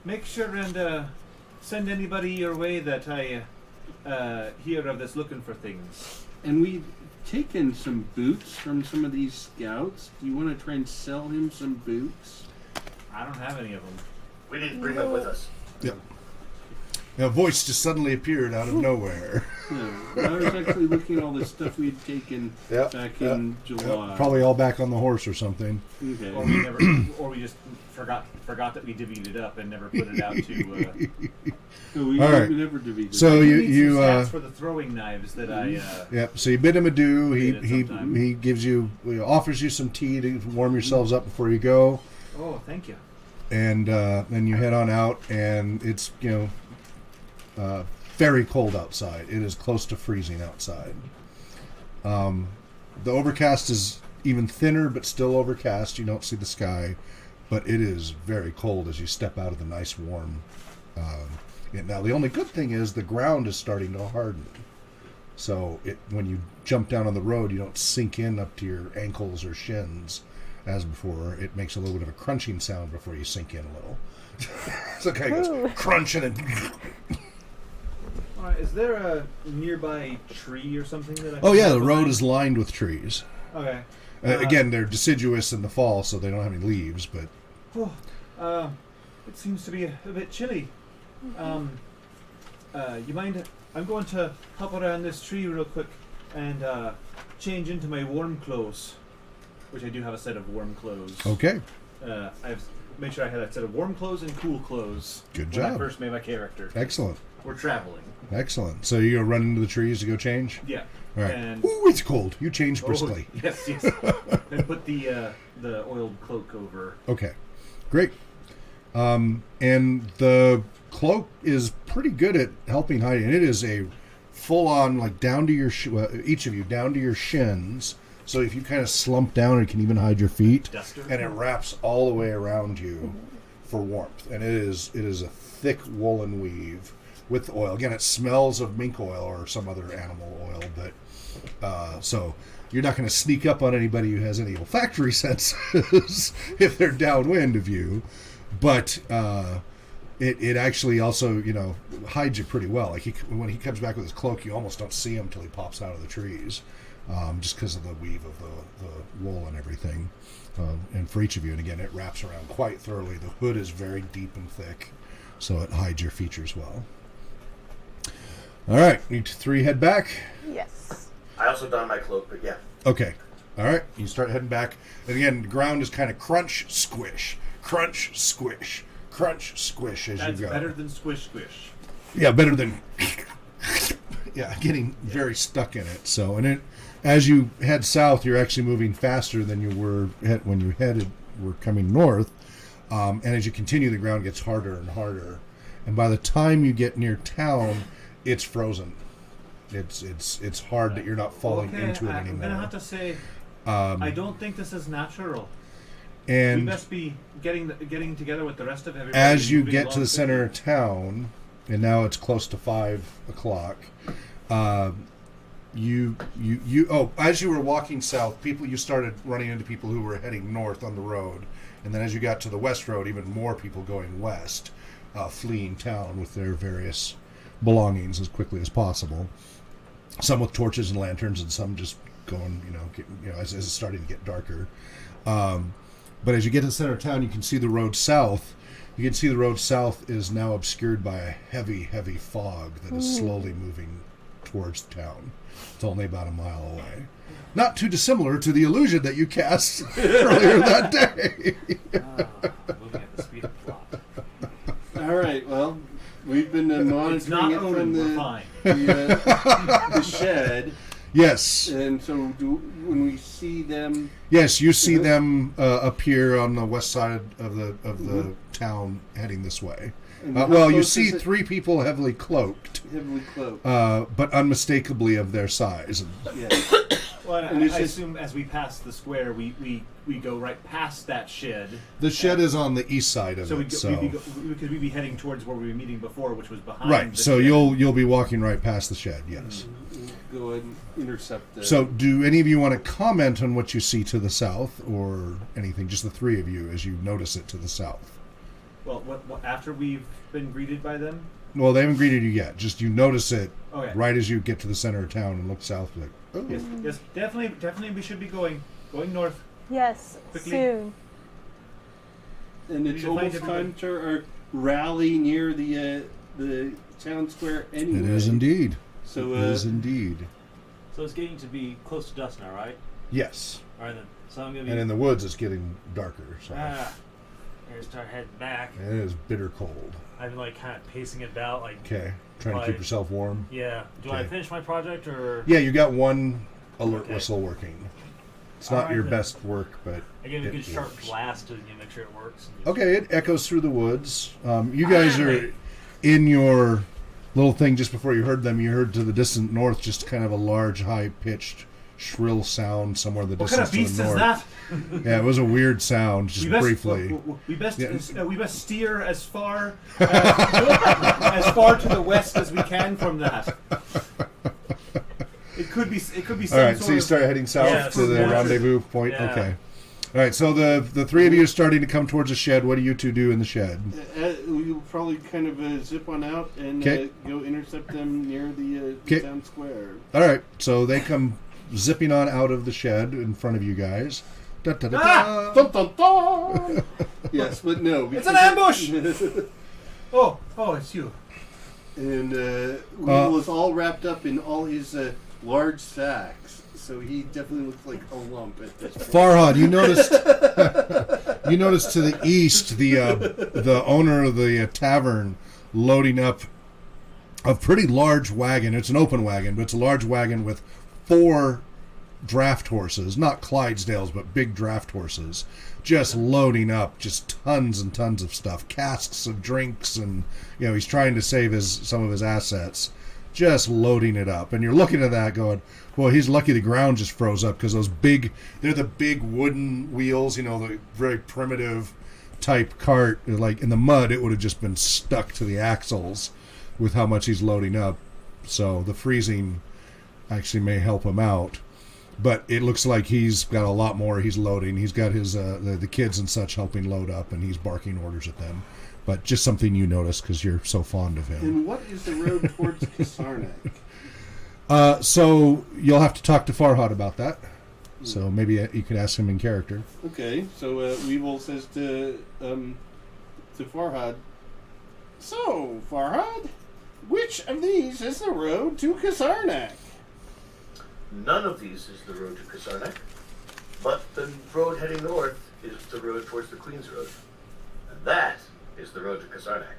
make sure and send anybody your way that I hear of that's looking for things. And we've taken some boots from some of these scouts. Do you want to try and sell him some boots? I don't have any of them. We didn't bring them with us. Yep. A voice just suddenly appeared out of nowhere. No. I was actually looking at all the stuff we had taken Yep, back yep, in July. Probably all back on the horse or something. Okay. Or we never, or we just forgot that we divvied it up and never put it out to. So we All right. never defeated. So I you need some you stats for the throwing knives that I. yep. So you bid him adieu. Did it sometime. He gives you offers you some tea to warm yourselves up before you go, Oh, thank you. and then you head on out. And it's very cold outside. It is close to freezing outside. The overcast is even thinner, but still overcast. You don't see the sky, but it is very cold as you step out of the nice warm. Now the only good thing is the ground is starting to harden. So when you jump down on the road, you don't sink in up to your ankles or shins as before. It makes a little bit of a crunching sound before you sink in a little. So it kind of goes crunching and. All right, is there a nearby tree or something that I? Oh can yeah, get the road behind? is lined with trees. Okay. Again, they're deciduous in the fall, so they don't have any leaves. But It seems to be a bit chilly. You mind? I'm going to hop around this tree real quick and change into my warm clothes, which I do have a set of warm clothes. okay, I've made sure I had a set of warm clothes and cool clothes. Good when I job. first made my character. excellent, We're traveling. excellent. So you go run into the trees to go change. Yeah. All right. And Ooh, it's cold. You change briskly. Oh, yes, yes. And put the oiled cloak over. Okay, great. And the cloak is pretty good at helping hide, and it is a full-on, like down to your each of you down to your shins. So if you kind of slump down, it can even hide your feet, Duster. and it wraps all the way around you for warmth. And it is a thick woolen weave with oil. Again, it smells of mink oil or some other animal oil, but so you're not going to sneak up on anybody who has any olfactory senses if they're downwind of you. But it actually also, hides you pretty well. Like when he comes back with his cloak, you almost don't see him till he pops out of the trees. just because of the weave of the wool and everything. And for each of you, and again, it wraps around quite thoroughly. The hood is very deep and thick, so it hides your features well. All right, you three head back. Yes. I also don my cloak, but yeah. Okay. All right, you start heading back. And again, the ground is kind of crunch, squish, crunch, squish, crunch, squish as That's you go. better than squish squish. Yeah, better than getting very stuck in it. So, and it, as you head south, you're actually moving faster than you were when you were coming north. And as you continue, the ground gets harder and harder. And by the time you get near town, it's frozen. It's hard that you're not falling into it anymore. I'm gonna have to say, I don't think this is natural. And we must be getting together with the rest of everybody. as you get to the center of town, and now it's close to 5 o'clock, as you were walking south, you started running into people who were heading north on the road, and then as you got to the west road, even more people going west, fleeing town with their various belongings as quickly as possible. Some with torches and lanterns, and some just going, as it's starting to get darker. But as you get to the center of town, you can see the road south. You can see the road south is now obscured by a heavy, heavy fog that is slowly moving towards town. It's only about a mile away. Not too dissimilar to the illusion that you cast earlier that day. Moving at the speed of plot. All right, well, we've been It's not monitoring it Odin, from we're fine. the shed. Yes. And so when we see them... Yes, you see them appear on the west side of the town heading this way. Well, you see 3 people heavily cloaked. But unmistakably of their size. Yeah. Well, I assume as we pass the square, we go right past that shed. The shed is on the east side of it. Because we'd be heading towards where we were meeting before, which was behind. Right. The So shed. you'll be walking right past the shed. Yes. Go ahead and intercept them. So, do any of you want to comment on what you see to the south, or anything? Just the 3 of you as you notice it to the south. Well, what after we've been greeted by them? Well, they haven't greeted you yet. Just you notice it right as you get to the center of town and look south. Like, oh. Yes, definitely, we should be going north. Yes, Quickly. soon. And it's almost time to rally near the town square anyway. It is indeed. So, it is indeed. So it's getting to be close to dusk now, right? Yes. All right then. So I'm gonna be. And in the woods, it's getting darker. So. I'm gonna start heading back. And it is bitter cold. I've been kind of pacing it about, Okay. Trying to keep yourself warm. Yeah. Do I finish my project or? Yeah, you got one alert whistle working. It's not your best work, but again, we could start blasting and make sure it works. Okay, it echoes through the woods. You guys are in your little thing just before you heard them. You heard to the distant north just kind of a large, high-pitched, shrill sound somewhere in the distance to the north. What kind of beast is that? Yeah, it was a weird sound, just briefly. We best steer as far to the west as we can from that. It could be some All right, so you start heading south to the rendezvous point. Yeah. Okay. All right, so the 3 of you are starting to come towards the shed. What do you 2 do in the shed? We'll probably kind of zip on out and go intercept them near the town square. All right, so they come zipping on out of the shed in front of you guys. Da, da, da, da. Dun, dun, dun. Yes, but no. It's an ambush! Oh, it's you. And Will was all wrapped up in all his large sacks, so he definitely looks like a lump at this point. Farhad, you noticed to the east the owner of the tavern loading up a pretty large wagon. It's an open wagon, but it's a large wagon with 4 draft horses, not Clydesdales, but big draft horses, just loading up just tons and tons of stuff, casks of drinks, and he's trying to save some of his assets, just loading it up. And you're looking at that going, well, he's lucky the ground just froze up, because they're the big wooden wheels, the very primitive type cart. Like in the mud, it would have just been stuck to the axles with how much he's loading up. So the freezing actually may help him out. But it looks like he's got a lot more he's loading. He's got his the kids and such helping load up, and he's barking orders at them. But just something you notice because you're so fond of him. And what is the road towards Kasarnak? So you'll have to talk to Farhad about that. So maybe you could ask him in character. Okay, so Weevil says to Farhad, "So, Farhad, which of these is the road to Kasarnak?" None of these is the road to Kasarnak, but the road heading north is the road towards the Queen's Road. And that is the road to Kasarnak.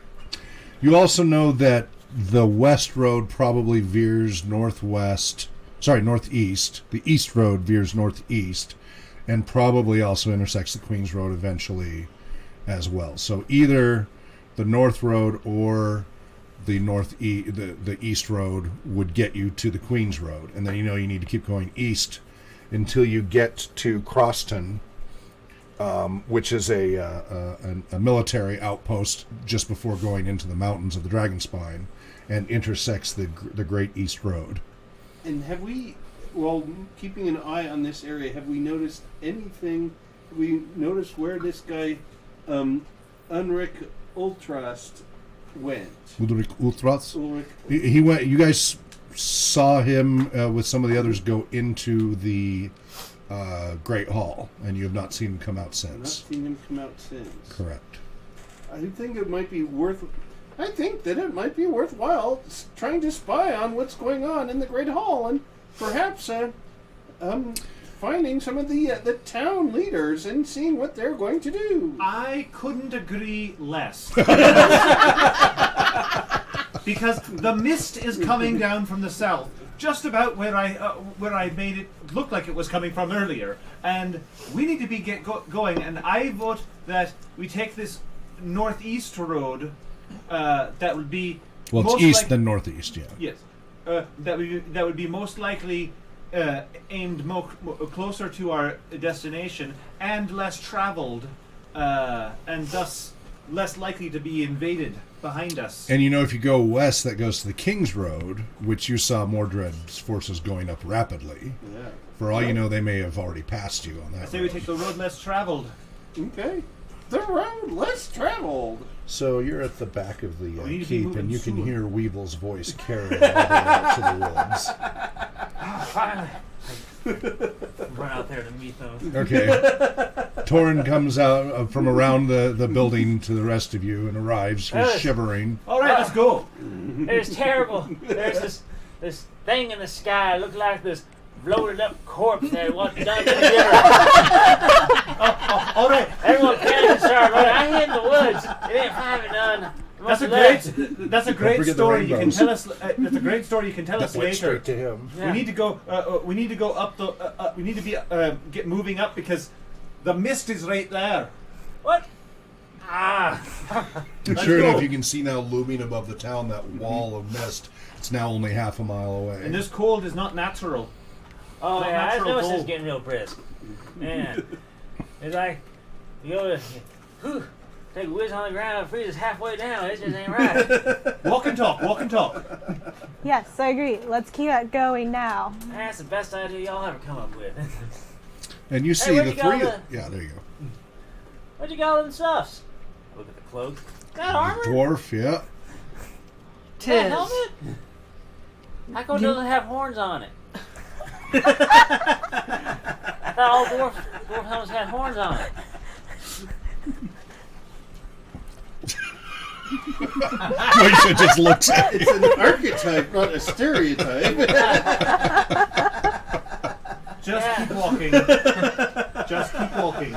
You also know that the west road probably veers northeast. The east road veers northeast, and probably also intersects the Queen's Road eventually as well. So either the north road or the the east road would get you to the Queen's Road, and then you need to keep going east until you get to Croston, which is a military outpost just before going into the mountains of the Dragonspine, and intersects the Great East Road. And have we, while keeping an eye on this area, have we noticed anything? Have we noticed where this guy, Ulrich Ultrast, went? Ulrich Ultrast? Ulrich. He went. You guys saw him with some of the others go into the Great Hall, and you have not seen him come out since. Not seen him come out since. Correct. I think that it might be worthwhile trying to spy on what's going on in the Great Hall, and perhaps finding some of the town leaders and seeing what they're going to do. I couldn't agree less. Because the mist is coming down from the south, just about where I made it look like it was coming from earlier, and we need to be going. And I vote that we take this northeast road. That would be it's east than northeast. Yeah. Yes, that would be most likely aimed closer to our destination and less traveled, and thus less likely to be invaded behind us. And if you go west, that goes to the King's Road, which you saw Mordred's forces going up rapidly. Yeah. For all you know, they may have already passed you on that. I say we take the road less traveled. Okay. The road less traveled. So you're at the back of the We need to be keep, and you can moving soon. hear Weevil's voice carrying all the way out to the woods. Finally. Run out there to meet them. Okay. Torrin comes out from around the building to the rest of you and arrives. He's shivering. All right, let's go. It was terrible. There's this thing in the sky. It looked like this bloated up corpse that wasn't done to the river. All right. Everyone panicked and started running. I hid in the woods. It didn't find me none. That's a great forget the story. You can rainbows. tell us. That's a great story. You can tell us Went later. straight to him. Yeah. We need to go. We need to go up the. We need to be get moving up because the mist is right there. What? Ah. And Let's sure go. enough, you can see now looming above the town that wall of mist. It's now only half a mile away. And this cold is not natural. Oh Not yeah, I natural noticed it's cold. getting real brisk. Man, it's like you go to take a whiz on the ground and freeze halfway down. It just ain't right. Walk and talk. Walk and talk. Yes, I agree. Let's keep it going now. That's the best idea y'all ever come up with. And you see where'd the you go three. to- Yeah, there you go. Where'd you get all them stuffs? Look at the cloak. That armor? Dwarf, yeah. That helmet? How come it doesn't have horns on it? I thought all dwarf helmets had horns on it. Moisha just looks at you. It's an archetype, not a stereotype. Just keep walking. Just keep walking.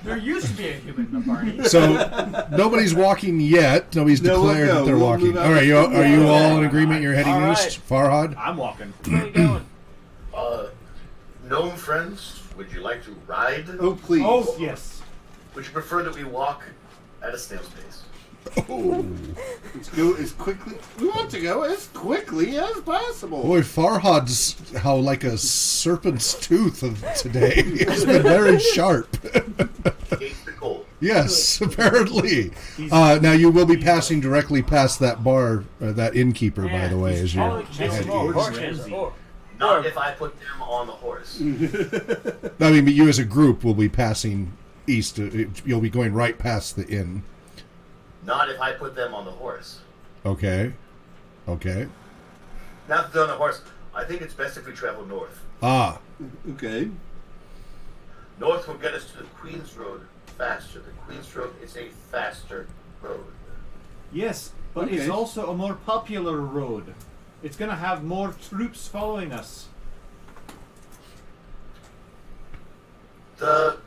There used to be a human in the party. So nobody's walking yet. Nobody's No, we'll declared go. that they're We'll walking. move out All right, the are you all in agreement? You're heading All right. east, Farhad. I'm walking. Where are you going? Gnome friends, would you like to ride? Oh, please. Oh yes. Would you prefer that we walk at a snail's pace? Let's go as quickly. We want to go as quickly as possible. Boy, Farhad's how like a serpent's tooth of today. It's been very sharp. Hate the cold. Yes, apparently. Now you will be passing directly past that bar, that innkeeper, by the way, as you Oh, head just more east. horses. Not if I put them on the horse. I mean, but you as a group will be passing east. You'll be going right past the inn. Not if I put them on the horse. Okay. Okay. Now that they're on the horse, I think it's best if we travel north. Ah, Okay. North will get us to the Queen's Road faster. The Queen's Road is a faster road. Yes, but it's Okay. also a more popular road. It's going to have more troops following us. The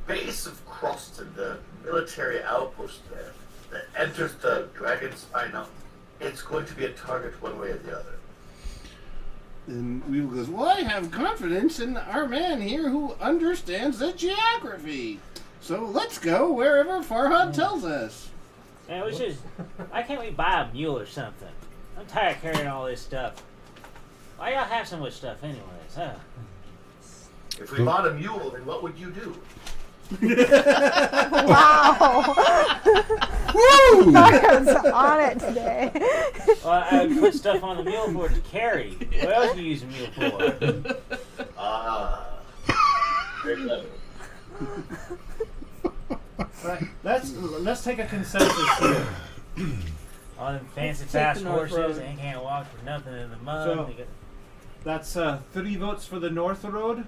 base of Croston, the military outpost there, that enters the Dragon Spine Mountain, it's going to be a target one way or the other. And Weevil goes, well, I have confidence in our man here who understands the geography. So let's go wherever Farhad tells us. Man, we should. Why can't we buy a mule or something? I'm tired of carrying all this stuff. Why y'all have so much stuff, anyways? Huh? If we bought a mule, then what would you do? Wow. woo! Marco's on it today. Well, I would put stuff on the mule for it to carry. What else do you use a mule for? Ah, very clever. Right. Let's take a consensus here. All them fancy Take fast the North horses, Road. they can't walk for nothing in the mud. So- They got- That's 3 votes for the North Road.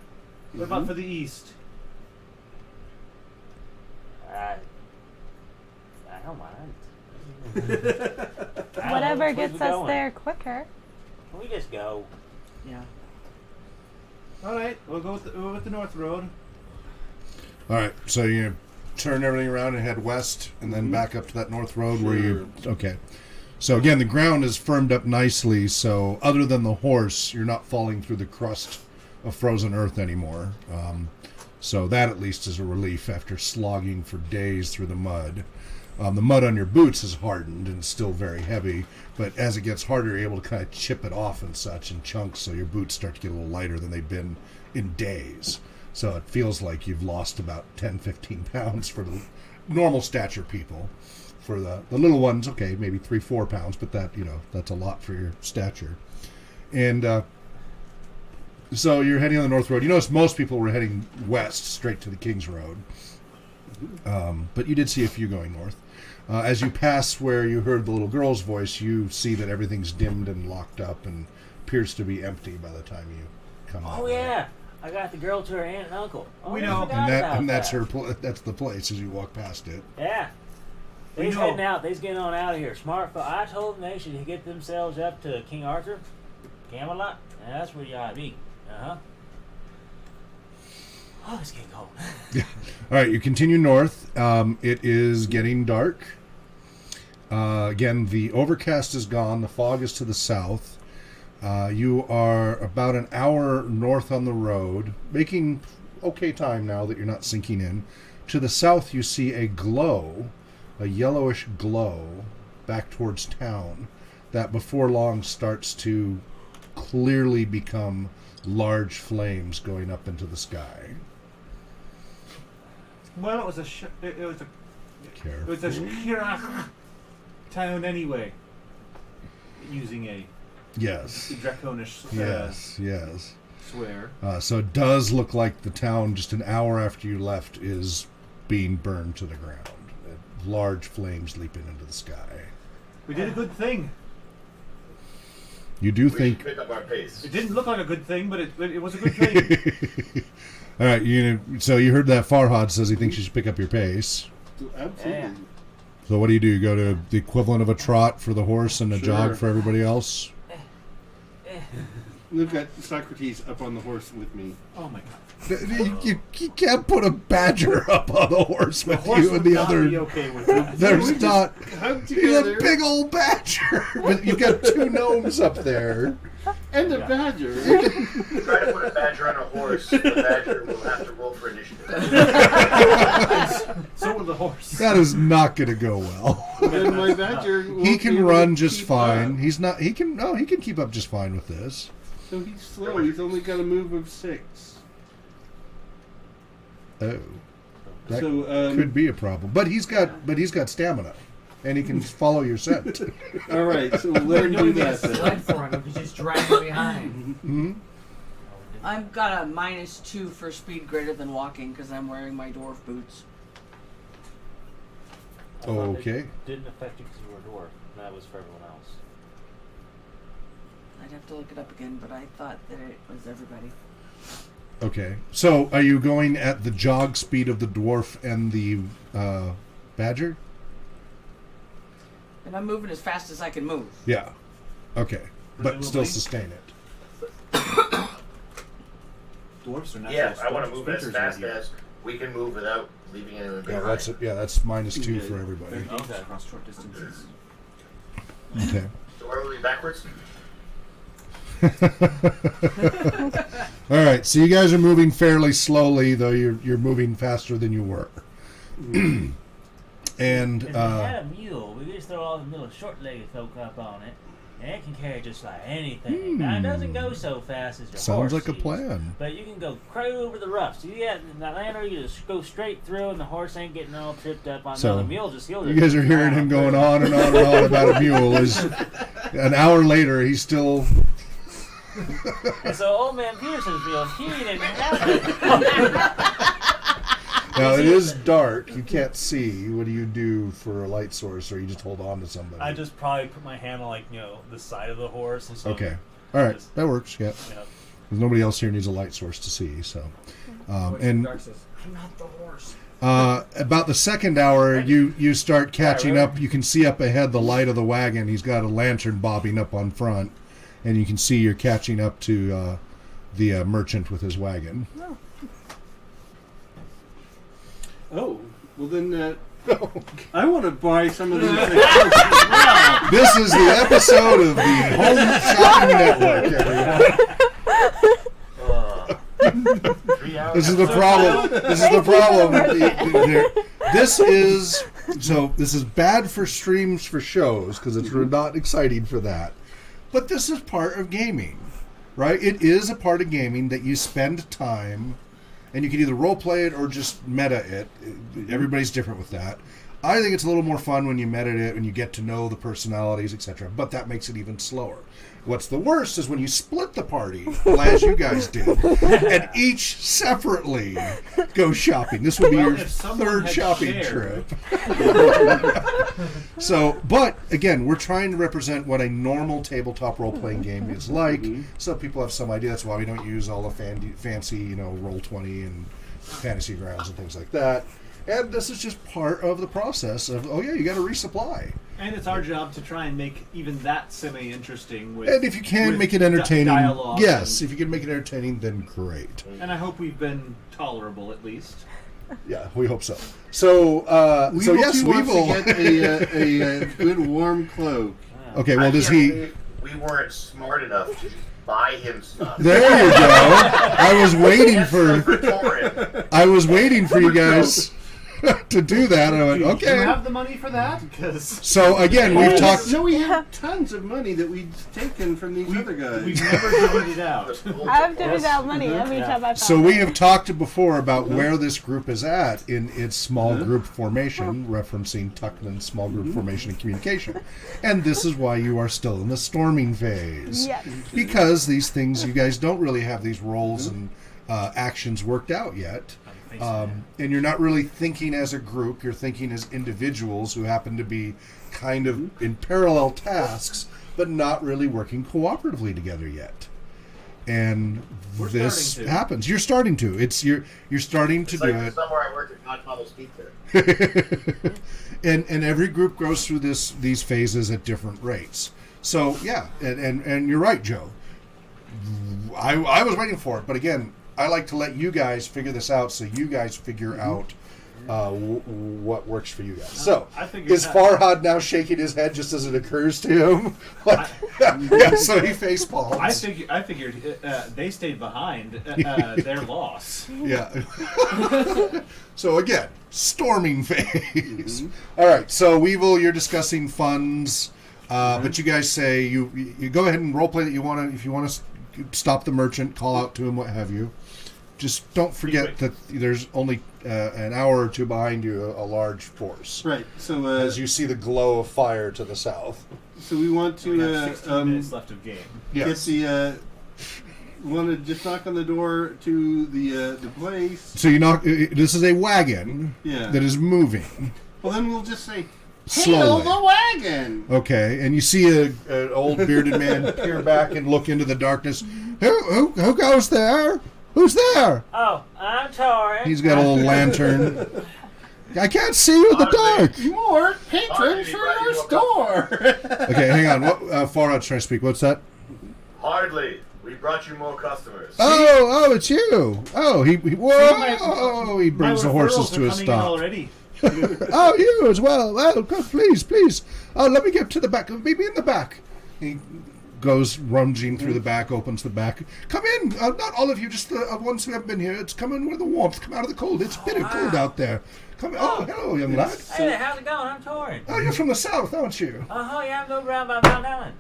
What about for the East? I don't mind. I don't know, Whatever which way gets we us going? there quicker. We just go. Yeah. All right, we'll go with the North Road. All right, so you turn everything around and head west, and then back up to that north road where you. Okay. So again, the ground is firmed up nicely. So other than the horse, you're not falling through the crust of frozen earth anymore. So that at least is a relief after slogging for days through the mud. The mud on your boots is hardened and still very heavy, but as it gets harder, you're able to kind of chip it off and such in chunks, so your boots start to get a little lighter than they've been in days. So it feels like you've lost about 10, 15 pounds for the normal stature people. For the little ones, okay, maybe 3, 4 pounds, but that, that's a lot for your stature. And so you're heading on the North Road. You notice most people were heading west, straight to the King's Road. But you did see a few going north. As you pass where you heard the little girl's voice, you see that everything's dimmed and locked up and appears to be empty by the time you come out. Oh yeah, I got the girl to her aunt and uncle. Oh, We I know. forgot about That's that. her. That's the place as you walk past it. Yeah. We They's know. heading out. They's getting on out of here. Smart. I told them they should get themselves up to King Arthur, Camelot. And that's where you ought to be. Oh, it's getting cold. All right, you continue north. It is getting dark. Again, the overcast is gone. The fog is to the south. You are about an hour north on the road, making okay time now that you're not sinking in. To the south, you see a glow, a yellowish glow, back towards town, that before long starts to clearly become large flames going up into the sky. Well, it was a Careful. Shirach town anyway. Using a Yes. draconish Yes. swear. So it does look like the town, just an hour after you left, is being burned to the ground. Large flames leaping into the sky. We did a good thing. You do We think... should pick up our pace. It didn't look like a good thing, but it was a good thing. All right, so you heard that Farhad says he thinks you should pick up your pace. Absolutely. Yeah. So what do? You go to the equivalent of a trot for the horse and a Sure. jog for everybody else? We've got Socrates up on the horse with me. Oh my god. You can't put a badger up on the horse with Horse you and would the not other... be okay with that. There's not... Hug He's together. a big old badger, but you've got 2 gnomes up there. And a badger. Try to put a badger on a horse. The badger will have to roll for initiative. So will the horse. That is not going to go well. And my badger. He won't be can able run to just keep fine. up. He's not. He can. No, he can keep up just fine with this. So he's slow. He's only got a move of 6. Oh, that So could be a problem. But he's got stamina, and he can follow your scent. all right. So let him do Doing that a then. sled for him. You just drag him behind. Hmm? I've got a -2 for speed greater than walking because I'm wearing my dwarf boots. I thought Okay. It didn't affect you because you were a dwarf. That was for everyone else. I'd have to look it up again, but I thought that it was everybody. Okay. So, are you going at the jog speed of the dwarf and the badger? And I'm moving as fast as I can move. Yeah. Okay. But still Presumably. sustain it. Dwarfs are natural Yeah, I want to move as sprinters fast right here. as we can move without leaving anyone Yeah, behind. that's that's -2 for everybody. They're games across short distances. Okay. So are we backwards? All right. So you guys are moving fairly slowly, though you're moving faster than you were. And If we had a mule, we could just throw all the little short-legged folk up on it, and it can carry just like anything. Now, it doesn't go so fast as your sounds horse like a sees, plan. but you can go crazy over the roughs. You got that landor, you just go straight through, and the horse ain't getting all tripped up on So, the mule. He'll You guys are hearing him going on and on and on about a mule. Is an hour later, he's still. And so old man Peterson's mule, he didn't have it. Now it is dark. You can't see. What do you do for a light source, or you just hold on to somebody? I just probably put my hand on the side of the horse and so. Okay. All right. That works. Yeah. Yeah. 'Cause nobody else here needs a light source to see. So, and Dark says, I'm not the horse. about the second hour, you start catching up. You can see up ahead the light of the wagon. He's got a lantern bobbing up on front, and you can see you're catching up to the merchant with his wagon. Oh, well then, I want to buy some of these things. This is the episode of the Home Shopping Network, everyone. 3 hours. This is the problem. This is the problem. This is bad for streams for shows because it's not exciting for that. But this is part of gaming, right? It is a part of gaming that you spend time, and you can either role play it or just meta it. Everybody's different with that. I think it's a little more fun when you meta it and you get to know the personalities, etc. But that makes it even slower. What's the worst is when you split the party, as you guys did, and each separately go shopping. This would be your if someone third had shopping shared. trip. So, but again, we're trying to represent what a normal tabletop role-playing game is like, so people have some idea. That's why we don't use all the fancy, Roll20 and Fantasy Grounds and things like that. And this is just part of the process of, you got to resupply. And it's our job to try and make even that semi-interesting. With, And if you can with make it entertaining, dialogue yes, and- if you can make it entertaining, then great. And I hope we've been tolerable at least. Yeah, we hope so. So, yes, we will. To get a good warm cloak. Okay, well, I does can't he? believe we weren't smart enough to buy him stuff. There you go. I was waiting Yes, for. Praetorian. I was waiting for you guys to do that. And I went, Do you okay. have the money for that? Because So again, we've talked. No, we have tons of money that we've taken from these other guys. we've never divvied it out. I've divvied out money every time I found So we it. have talked before about where this group is at in its small group formation, referencing Tuckman's small group formation and communication. And this is why you are still in the storming phase. Yes. Because these things, you guys don't really have these roles and actions worked out yet. And you're not really thinking as a group, you're thinking as individuals who happen to be kind of in parallel tasks, but not really working cooperatively together yet. And We're this starting to. happens. You're starting to. You're starting to It's do like it. somewhere I worked at Godfather's Pizza. and every group goes through these phases at different rates. So yeah, and you're right, Joe. I was waiting for it, but again, I like to let you guys figure this out, so you guys figure out what works for you guys. So, I figured is that- Farhad now shaking his head just as it occurs to him? Like, yeah, so he face palms. I figured they stayed behind their loss. Yeah. So again, storming phase. All right. So Weevil, you're discussing funds, but you guys say you go ahead and roleplay that you want to. If you want to stop the merchant, call out to him, what have you. Just don't forget that there's only an hour or two behind you, a large force. Right. So As you see the glow of fire to the south. so we want to We have 16 minutes left of game. Yes. get the. We want to just knock on the door to the place. So you knock. This is a wagon Yeah. that is moving. Well, then we'll just say, slowly. the wagon. Okay, and you see an old bearded man peer back and look into the darkness. Who goes there? Who's there? Oh, I'm Tori. He's got a little lantern. I can't see you in the dark. More patrons for your store. Okay, hang on. What, Far Out's trying to speak. What's that? Hardly. We brought you more customers. Oh, it's you. Oh, he he brings the horses to a stop. Already. Oh, you as well. Oh, God, please. Oh, let me get to the back. Maybe in the back. He goes rummaging through the back, opens the back. Come in. Not all of you, just the ones who have been here. It's come in with the warmth. Come out of the cold. It's bitter cold out there. Come in. Oh, hello, young lad. Hey there, how's it going? I'm Tori. Oh, you're from the south, aren't you? Oh, yeah, I'm going around by Mount Allen.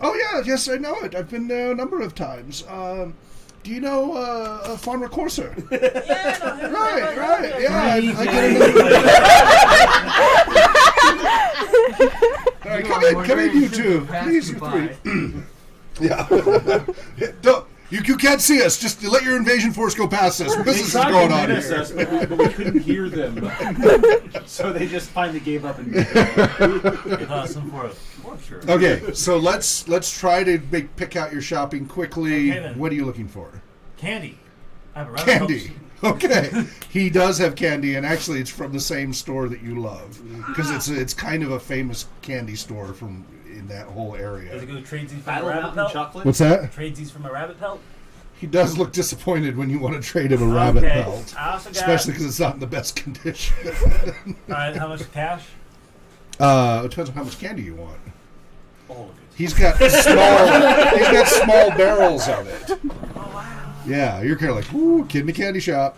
Oh, yeah, yes, I know it. I've been there a number of times. Do you know Farmer Courser? Yeah, I know him. Right. Yeah, I get a little... Come in, you two. Please, you three. Yeah. You can't see us. Just let your invasion force go past us. Business is going on here. Us, but we couldn't hear them. So they just finally gave up and Awesome for us. Sure. Okay, so let's try to pick out your shopping quickly. Okay, then. What are you looking for? Candy. I have a Candy. Okay, he does have candy, and actually, it's from the same store that you love because it's kind of a famous candy store from in that whole Does it area. go tradesies from Battle a rabbit Mountain pelt? chocolate. What's that? Tradesies from a rabbit pelt? He does look disappointed when you want to trade him a rabbit Okay. pelt, I also got. especially because it's not in the best condition. Alright, how much cash? It depends on how much candy you want. All of it. He's got small barrels of it. Oh, wow. Yeah, you're kind of like, ooh, kid in a candy shop.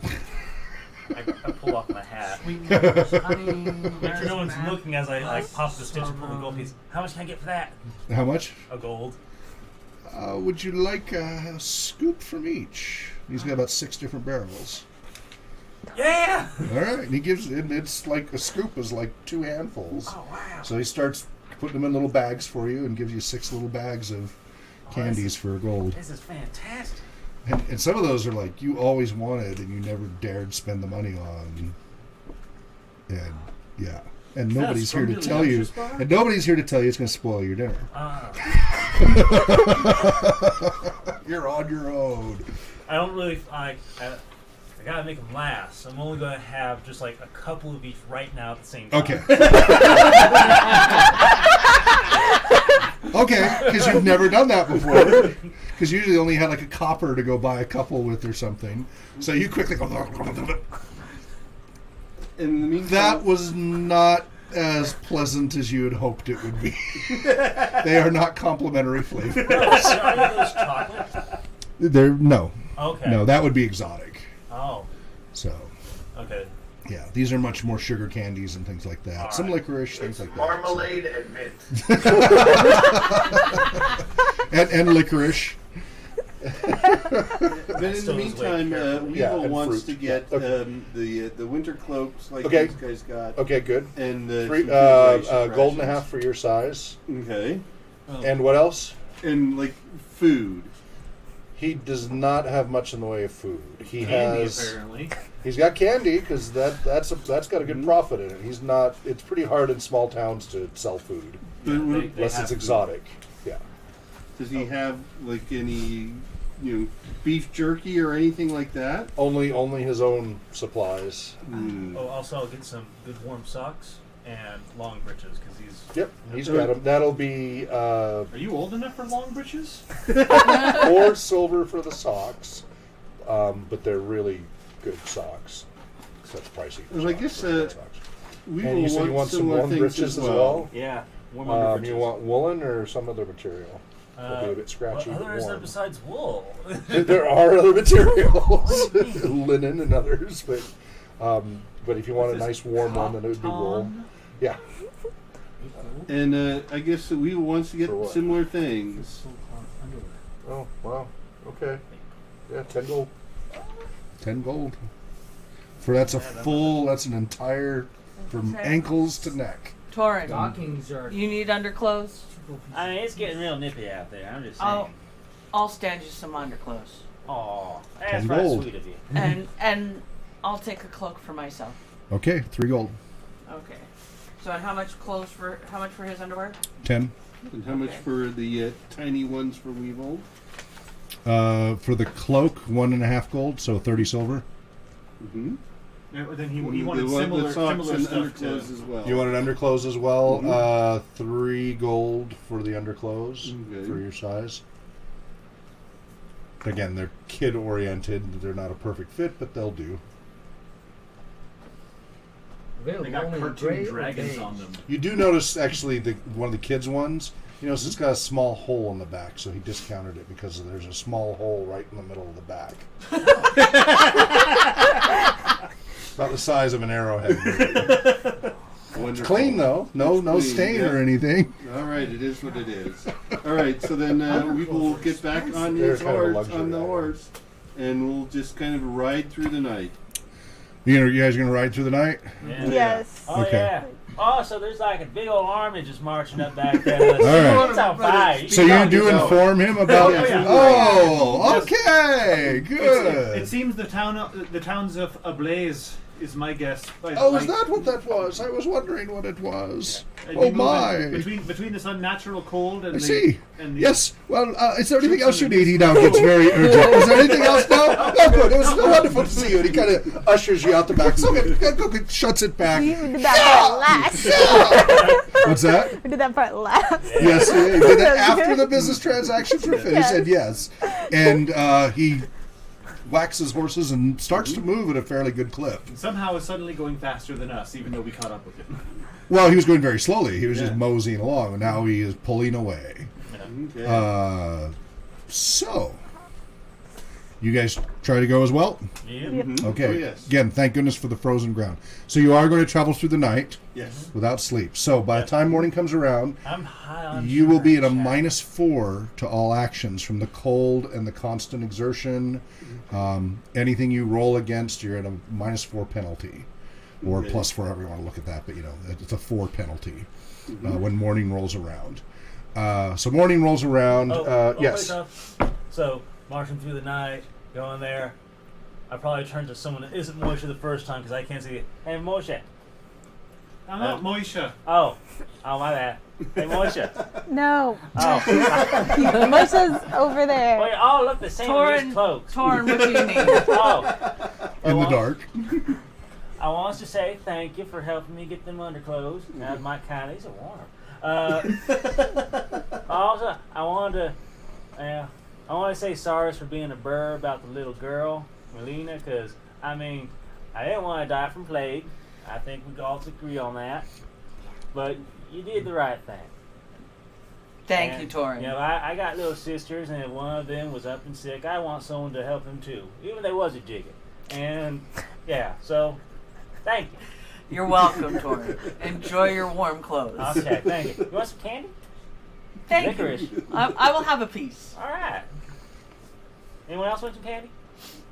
I pull off my hat. Make sure no one's looking as I pop the stitch and pull the gold piece. How much can I get for that? How much? A gold. Would you like a scoop from each? He's got about 6 different barrels. Yeah! All right, and he gives it's like a scoop is like 2 handfuls. Oh, wow. So he starts putting them in little bags for you and gives you 6 little bags of candies for gold. This is fantastic. And some of those are like you always wanted and you never dared spend the money on. And yeah. And nobody's here to tell you. And nobody's here to tell you it's going to spoil your dinner. You're on your own. I don't really I gotta make them last. I'm only gonna have just like a couple of each right now at the same time. Okay. Okay, because you've never done that before. Because usually only had like a copper to go buy a couple with or something. So you quickly go. In the meantime, That was not as pleasant as you had hoped it would be. They are not complimentary flavors. Are those chocolate? They're no. Okay. No, that would be exotic. Oh. So, Okay. yeah, these are much more sugar candies and things like that. All Some right. licorice, things like that. Marmalade and mint. And licorice. but in the Still is way meantime, careful. Yeah, Weevil and wants fruit. to get Okay. the winter cloaks like Okay. these guys got, Okay, good. and Three, some food gold and a rations. half for your size. Okay, And what else? and like food. He does not have much in the way of food. He Candy, has. apparently. He's got candy because that's got a good profit in it. He's not. It's pretty hard in small towns to sell food But They unless have it's food. exotic. Yeah. does he have like any, beef jerky or anything like that? Only his own supplies. Oh, also I'll get some good warm socks and long breeches because these. Yep, he's got them. That'll be Are you old enough for long breeches? 4 silver for the socks, but they're really good socks. So that's pricey. for Well, I socks, guess, for good socks. We And will you said you want some similar warm things breeches as well. Yeah. Warm under You want woolen or some other material? It'll be a bit scratchy. What but other is there warm. besides wool? There are other materials, linen and others, but if you want a nice warm one, then it would be wool. Yeah. And I guess that we wants to get For what? similar things. Oh wow. Okay. Yeah, 10 gold. 10 gold. For that's an entire from Okay. ankles to neck. Torin, Stockings are. you need underclothes? I mean, it's getting real nippy out there. I'm just I'll, saying. I'll stand you some underclothes. Oh, that's 10 right, gold. sweet of you. And I'll take a cloak for myself. Okay, 3 gold. Okay. So, and how much for his underwear? 10. And how much for the tiny ones for Weevold? For the cloak, 1.5 gold, so 30 silver. Mm-hmm. Yeah, then he wanted similar stuff underclothes as well. You wanted underclothes as well? 3 gold for the underclothes for your size. Again, they're kid-oriented. They're not a perfect fit, but they'll do. They got cartoon dragons on them. You do notice, actually, one of the kids' ones, you notice it's got a small hole in the back, so he discounted it because there's a small hole right in the middle of the back. About the size of an arrowhead. It's clean, though. No clean, stain or anything. All right, it is what it is. All right, so then we will get back on the horse, and we'll just kind of ride through the night. You guys going to ride through the night? Yeah. Yes. Oh, Okay. yeah. Oh, so there's like a big old army just marching up back there. All right. It's on fire. So you do inform him about... yeah. Oh, okay. Good. It seems the towns of ablaze is my guess. Oh, is that what that was? I was wondering what it was. Yeah. Oh, my. Between this unnatural cold and I see. And Yes. Well, is there anything else you need? He now gets very urgent. Is there anything else now? Oh, good. It was so wonderful to see you. And he kind of ushers you out the back. So good. Shuts it back. We did that part last. What's that? We did that part last. Yes, he did it after the business transactions were finished. Yes. Said yes. And he whacks his horses and starts to move at a fairly good clip. somehow is suddenly going faster than us, even though we caught up with him. Well, he was going very slowly. He was just moseying along, and now he is pulling away. Okay. So, you guys try to go as well? Yeah. Okay. Oh, yes. Again, thank goodness for the frozen ground. So you are going to travel through the night Yes. without sleep. So by the time morning comes around, I'm high on you will be at a sugar. -4 to all actions from the cold and the constant exertion. Anything you roll against, you're at a -4 penalty. Or Okay. +4, however you want to look at that. But, it's a 4 penalty when morning rolls around. So morning rolls around. Yes. Wait, so, marching through the night, going there. I probably turn to someone that isn't Moisha the first time because I can't see. Hey, Moisha. I'm not Moisha. Oh, my bad. Hey, Moisha. No. Oh. Moisha's over there. Wait, oh, look, the same with his cloaks. Torn, what do you need? Oh. In the dark. I want to say thank you for helping me get them underclothes. Now, my kind, these are warm. Also, I want to say sorry for being a burr about the little girl, Melina, because, I didn't want to die from plague. I think we all agree on that. But you did the right thing. Thank you, Torin. I got little sisters, and if one of them was up and sick, I want someone to help them too, even if they was a jigger. And, so, thank you. You're welcome, Torin. Enjoy your warm clothes. Okay, thank you. You want some candy? Thank Licorice. you. I will have a piece. All right. Anyone else want some candy?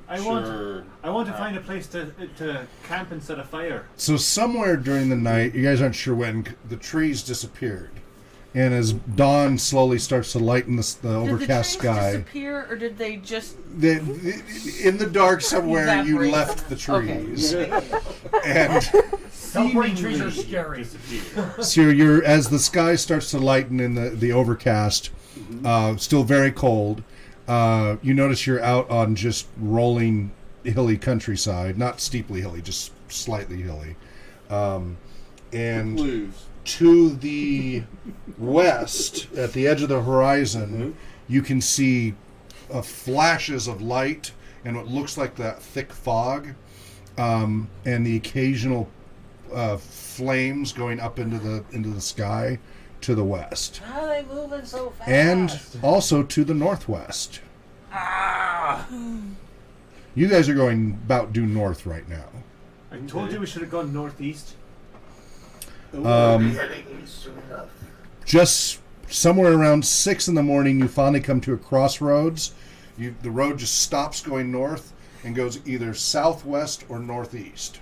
I want to find a place to camp and set a fire. So somewhere during the night, you guys aren't sure when, the trees disappeared. And as dawn slowly starts to lighten the overcast did the trees sky, disappear, or did they just... in the dark somewhere, you Evaporate. left the trees. Okay. And Teleporting trees are scary. so you're, as the sky starts to lighten in the overcast, still very cold, you notice you're out on just rolling hilly countryside, not steeply hilly, just slightly hilly. And Blues. to the west, at the edge of the horizon, you can see flashes of light and what looks like that thick fog, and the occasional flames going up into the sky to the west, How are they moving so fast? and also to the northwest. Ah! You guys are going about due north right now. I told you we should have gone northeast. We'll be heading east soon enough. Just somewhere around 6 in the morning, you finally come to a crossroads. The road just stops going north and goes either southwest or northeast.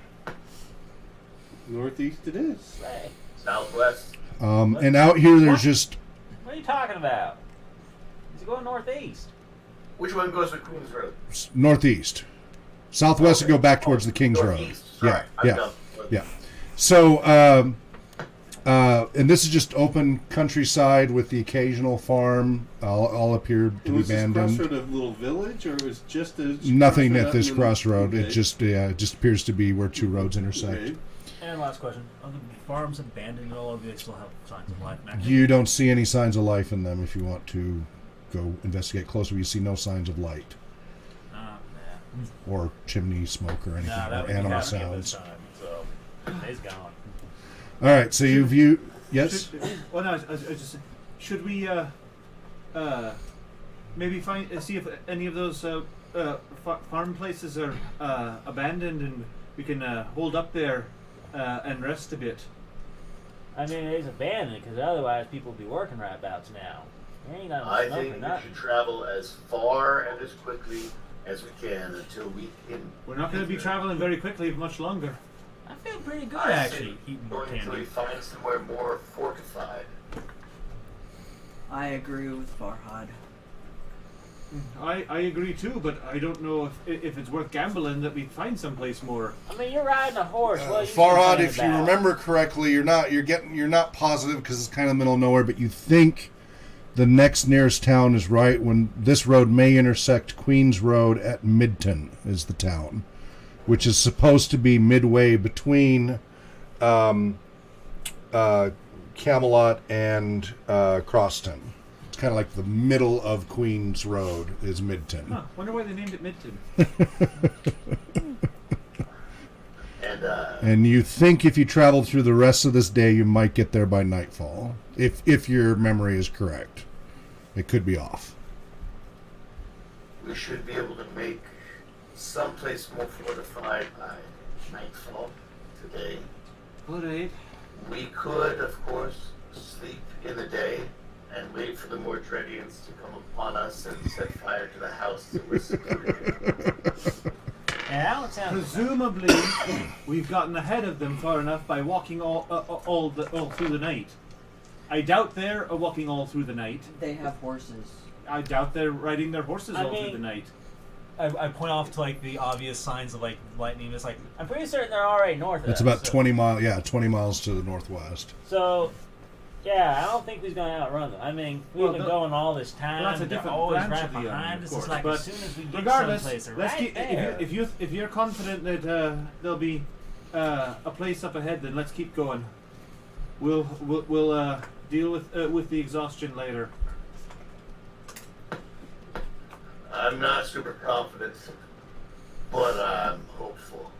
Northeast it is. Hey, Southwest. And out here, there's just what are you talking about? Is it going northeast? Which one goes to Queen's Road? northeast. Southwest would go back towards the King's Road. Northeast. Sorry, I'm Yeah. dumb. Yeah. So And this is just open countryside with the occasional farm. All appear to be Was this abandoned. crossroad a little village, or was just a Nothing crossroad at out this in the- crossroad. Okay. It just appears to be where two roads intersect. Okay. And last question: are the farms abandoned at all, or do they still have signs of life? You don't see any signs of life in them. If you want to go investigate closer, you see no signs of light or chimney smoke or anything, Nah, that or would animal be happening at this sounds. time. So he's gone. All right, so you view. Yes. Well, no, I was just saying, should we maybe see if any of those farm places are abandoned, and we can hold up there and rest a bit. I mean, it's abandoned because otherwise people would be working right about now. There ain't no I smoke think or we nothing. should travel as far and as quickly as we can until we can. We're not going to be traveling very quickly much longer. I feel pretty good I actually think eating more going until we candy. find somewhere more fortified. I agree with Farhad. I agree too, but I don't know if it's worth gambling that we find someplace more. I mean, you're riding a horse. What are you Farhad, complaining if you about? remember correctly, you're not positive because it's kind of middle of nowhere, but you think the next nearest town is right when this road may intersect Queens Road at Midton is the town, which is supposed to be midway between Camelot and Crosstown. It's kind of like the middle of Queens Road is Midton. Huh, wonder why they named it Midton. And you think if you traveled through the rest of this day, you might get there by nightfall, if your memory is correct. It could be off. We should be able to make someplace more fortified by nightfall today. All right. We could, of course, sleep in the day and wait for the Mordredians to come upon us and set fire to the house that we're secluded in. Yeah, that would sound Presumably, we've gotten ahead of them far enough by walking all through the night. I doubt they're walking all through the night. They have horses. I doubt they're riding their horses I all through mean- the night. I point off to like the obvious signs of like lightning. It's like I'm pretty certain they're already north of It's us. about so- 20 miles. Yeah, 20 miles to the northwest. So, yeah, I don't think we're going to outrun them. I mean, we've Well, been the- going all this time. Well, that's a they're different always branch right of the army, behind of us. course, It's like but as soon as we get regardless, someplace, they're let's right keep, there. if you're confident that there'll be a place up ahead, then let's keep going. We'll deal with the exhaustion later. I'm not super confident, but I'm hopeful.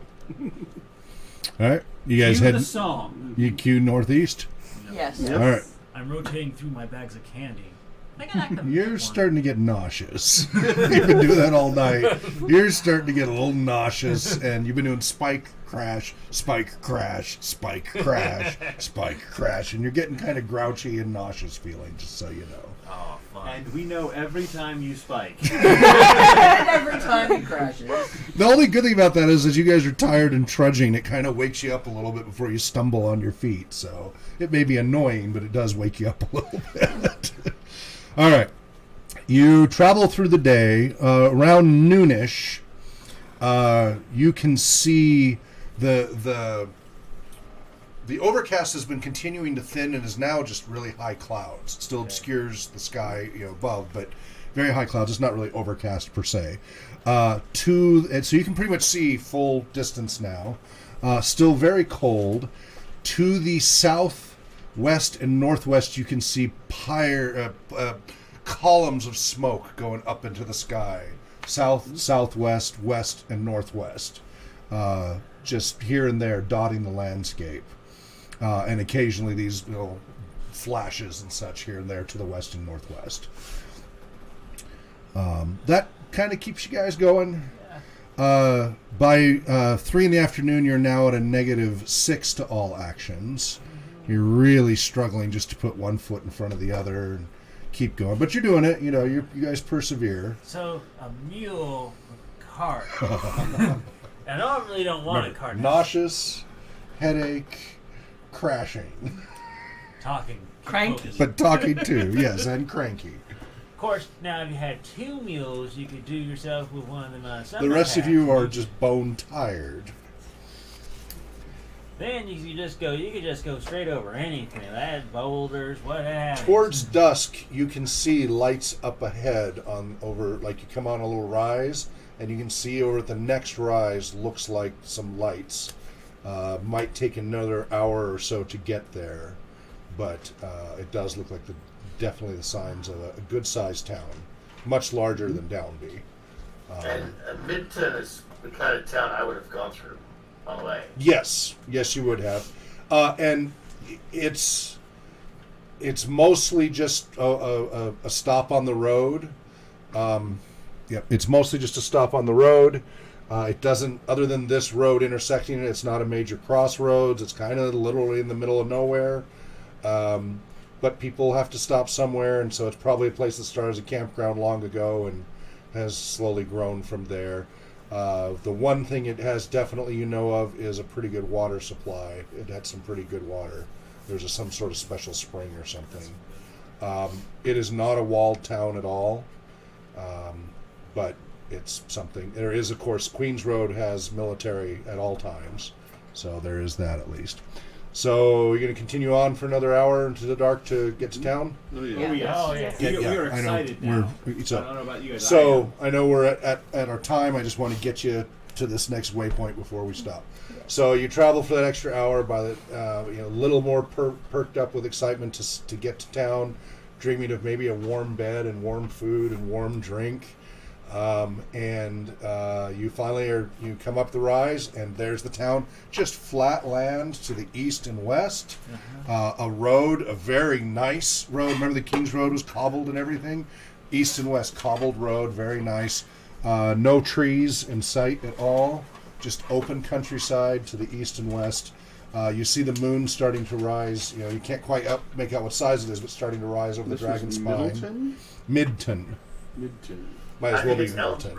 All right, you guys Cue head. the song. You cue northeast. Yes. All right, I'm rotating through my bags of candy. I can act them you're starting to get nauseous. You've been doing that all night. You're starting to get a little nauseous, and you've been doing spike crash, spike crash, spike crash, spike crash, and you're getting kind of grouchy and nauseous feeling. Just so you know. Oh, fun. And we know every time you spike. And every time he crashes. The only good thing about that is, as you guys are tired and trudging, it kind of wakes you up a little bit before you stumble on your feet. So it may be annoying, but it does wake you up a little bit. All right. You travel through the day. Around noonish, you can see the overcast has been continuing to thin and is now just really high clouds. It still obscures the sky, above, but very high clouds. It's not really overcast per se. And so you can pretty much see full distance now. Still very cold. To the southwest and northwest, you can see columns of smoke going up into the sky. South, southwest, west, and northwest. Just here and there dotting the landscape. And occasionally these little flashes and such here and there to the west and northwest. That kind of keeps you guys going. By 3 in the afternoon, you're now at a -6 to all actions. You're really struggling just to put one foot in front of the other and keep going. But you're doing it. You guys persevere. So a mule with a cart. And I really don't want a cart. Nauseous, headache, crashing. Talking. Cranky. But talking too, yes, and cranky. Of course, now if you had 2 mules, you could do yourself with one of them. The rest of you are just bone tired. then you could just go straight over anything. That boulders, whatever. Towards dusk, you can see lights up ahead like you come on a little rise, and you can see over at the next rise looks like some lights. Might take another hour or so to get there, but it does look like definitely the signs of a good-sized town, much larger than Downby. And Midtown is the kind of town I would have gone through on the way. Yes, you would have, and it's mostly just a stop on the road. It's mostly just a stop on the road. It doesn't, other than this road intersecting it, it's not a major crossroads. It's kind of literally in the middle of nowhere. But people have to stop somewhere, and so it's probably a place that started as a campground long ago and has slowly grown from there. The one thing it has definitely of is a pretty good water supply. It had some pretty good water. There's some sort of special spring or something. It is not a walled town at all, but it's something. There is, of course, Queens Road has military at all times, so there is that at least. So you're going to continue on for another hour into the dark to get to town? Oh, yeah. Oh, yes. Oh, yeah. We're excited now. I don't know about you guys. So I know we're at our time. I just want to get you to this next waypoint before we stop. So you travel for that extra hour, by the a little more perked up with excitement to get to town, dreaming of maybe a warm bed and warm food and warm drink. You finally you come up the rise, and there's the town. Just flat land to the east and west. A road, a very nice road. Remember the King's Road was cobbled and everything? East and west cobbled road, very nice. No trees in sight at all. Just open countryside to the east and west. You see the moon starting to rise. You can't quite make out what size it is, but starting to rise over the Dragon Spine. Midtown. Might as well be Middleton.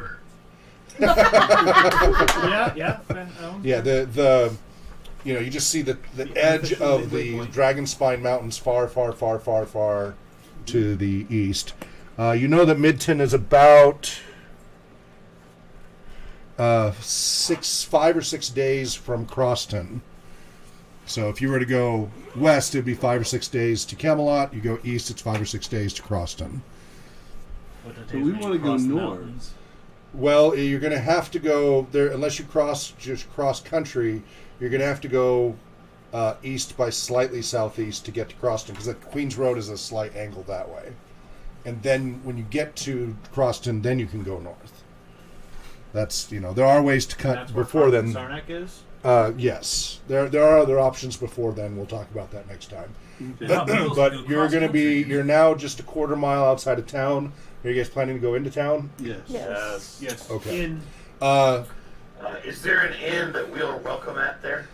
Yeah. Yeah, you just see the edge of the Dragon Spine Mountains far to the east. You know that Midtown is about 5 or 6 days from Crosstown. So if you were to go west, it'd be 5 or 6 days to Camelot. You go east, it's 5 or 6 days to Crosstown. So we want to go north. Well, you're going to have to go there unless you cross country. You're going to have to go east by slightly southeast to get to Crosstown, because the Queens Road is a slight angle that way. And then when you get to Crosstown, then you can go north. That's there are ways to cut before then. Sarnak is. Yes, there are other options before then. We'll talk about that next time. Okay. But you're now just a quarter mile outside of town. Are you guys planning to go into town? Yes. Yes. Okay. Is there an inn that we are welcome at there?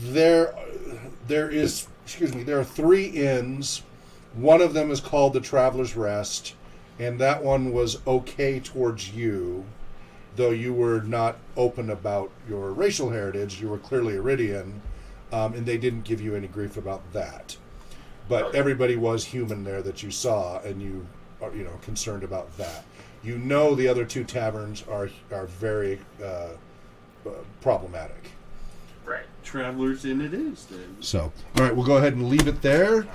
There is. Excuse me. There are 3 inns. One of them is called the Traveler's Rest, and that one was okay towards you, though you were not open about your racial heritage. You were clearly Iridian, and they didn't give you any grief about that. But everybody was human there that you saw, and you are, concerned about that. The other 2 taverns are very problematic. Right. Travelers Inn it is, then. So, all right, we'll go ahead and leave it there.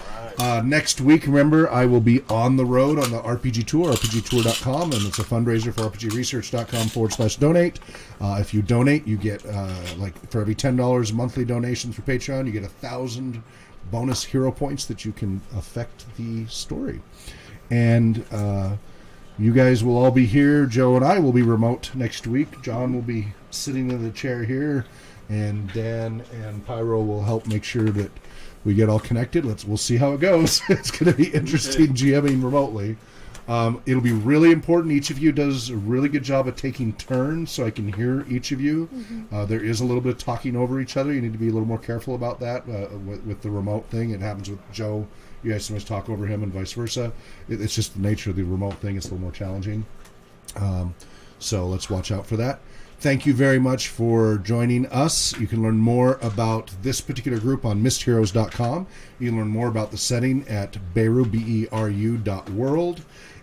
Next week, remember, I will be on the road on the RPG Tour, rpgtour.com, and it's a fundraiser for rpgresearch.com/donate. If you donate, you get, for every $10 monthly donation for Patreon, you get 1,000 bonus hero points that you can affect the story. And you guys will all be here. Joe and I will be remote next week. John will be sitting in the chair here, and Dan and Pyro will help make sure that we get all connected. We'll see how it goes. It's going to be interesting GMing remotely. It'll be really important. Each of you does a really good job of taking turns so I can hear each of you. There is a little bit of talking over each other. You need to be a little more careful about that with the remote thing. It happens with Joe. You guys sometimes talk over him and vice versa. It's just the nature of the remote thing. It's a little more challenging. So let's watch out for that. Thank you very much for joining us. You can learn more about this particular group on mistheroes.com. You can learn more about the setting at beru.world.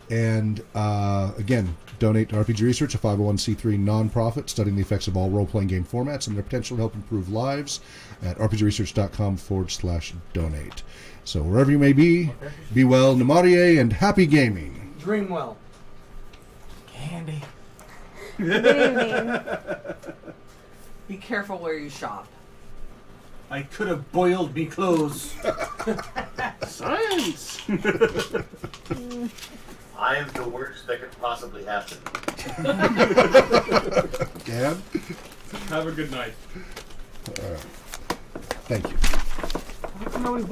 And again, donate to RPG Research, a 501c3 nonprofit studying the effects of all role-playing game formats and their potential to help improve lives at rpgresearch.com/donate. So wherever you may be well, Namarie, and happy gaming. Dream well. Candy. Good evening. Be careful where you shop. I could have boiled me clothes. Science! I am the worst that could possibly happen. Dan? Have a good night. Thank you. How come nobody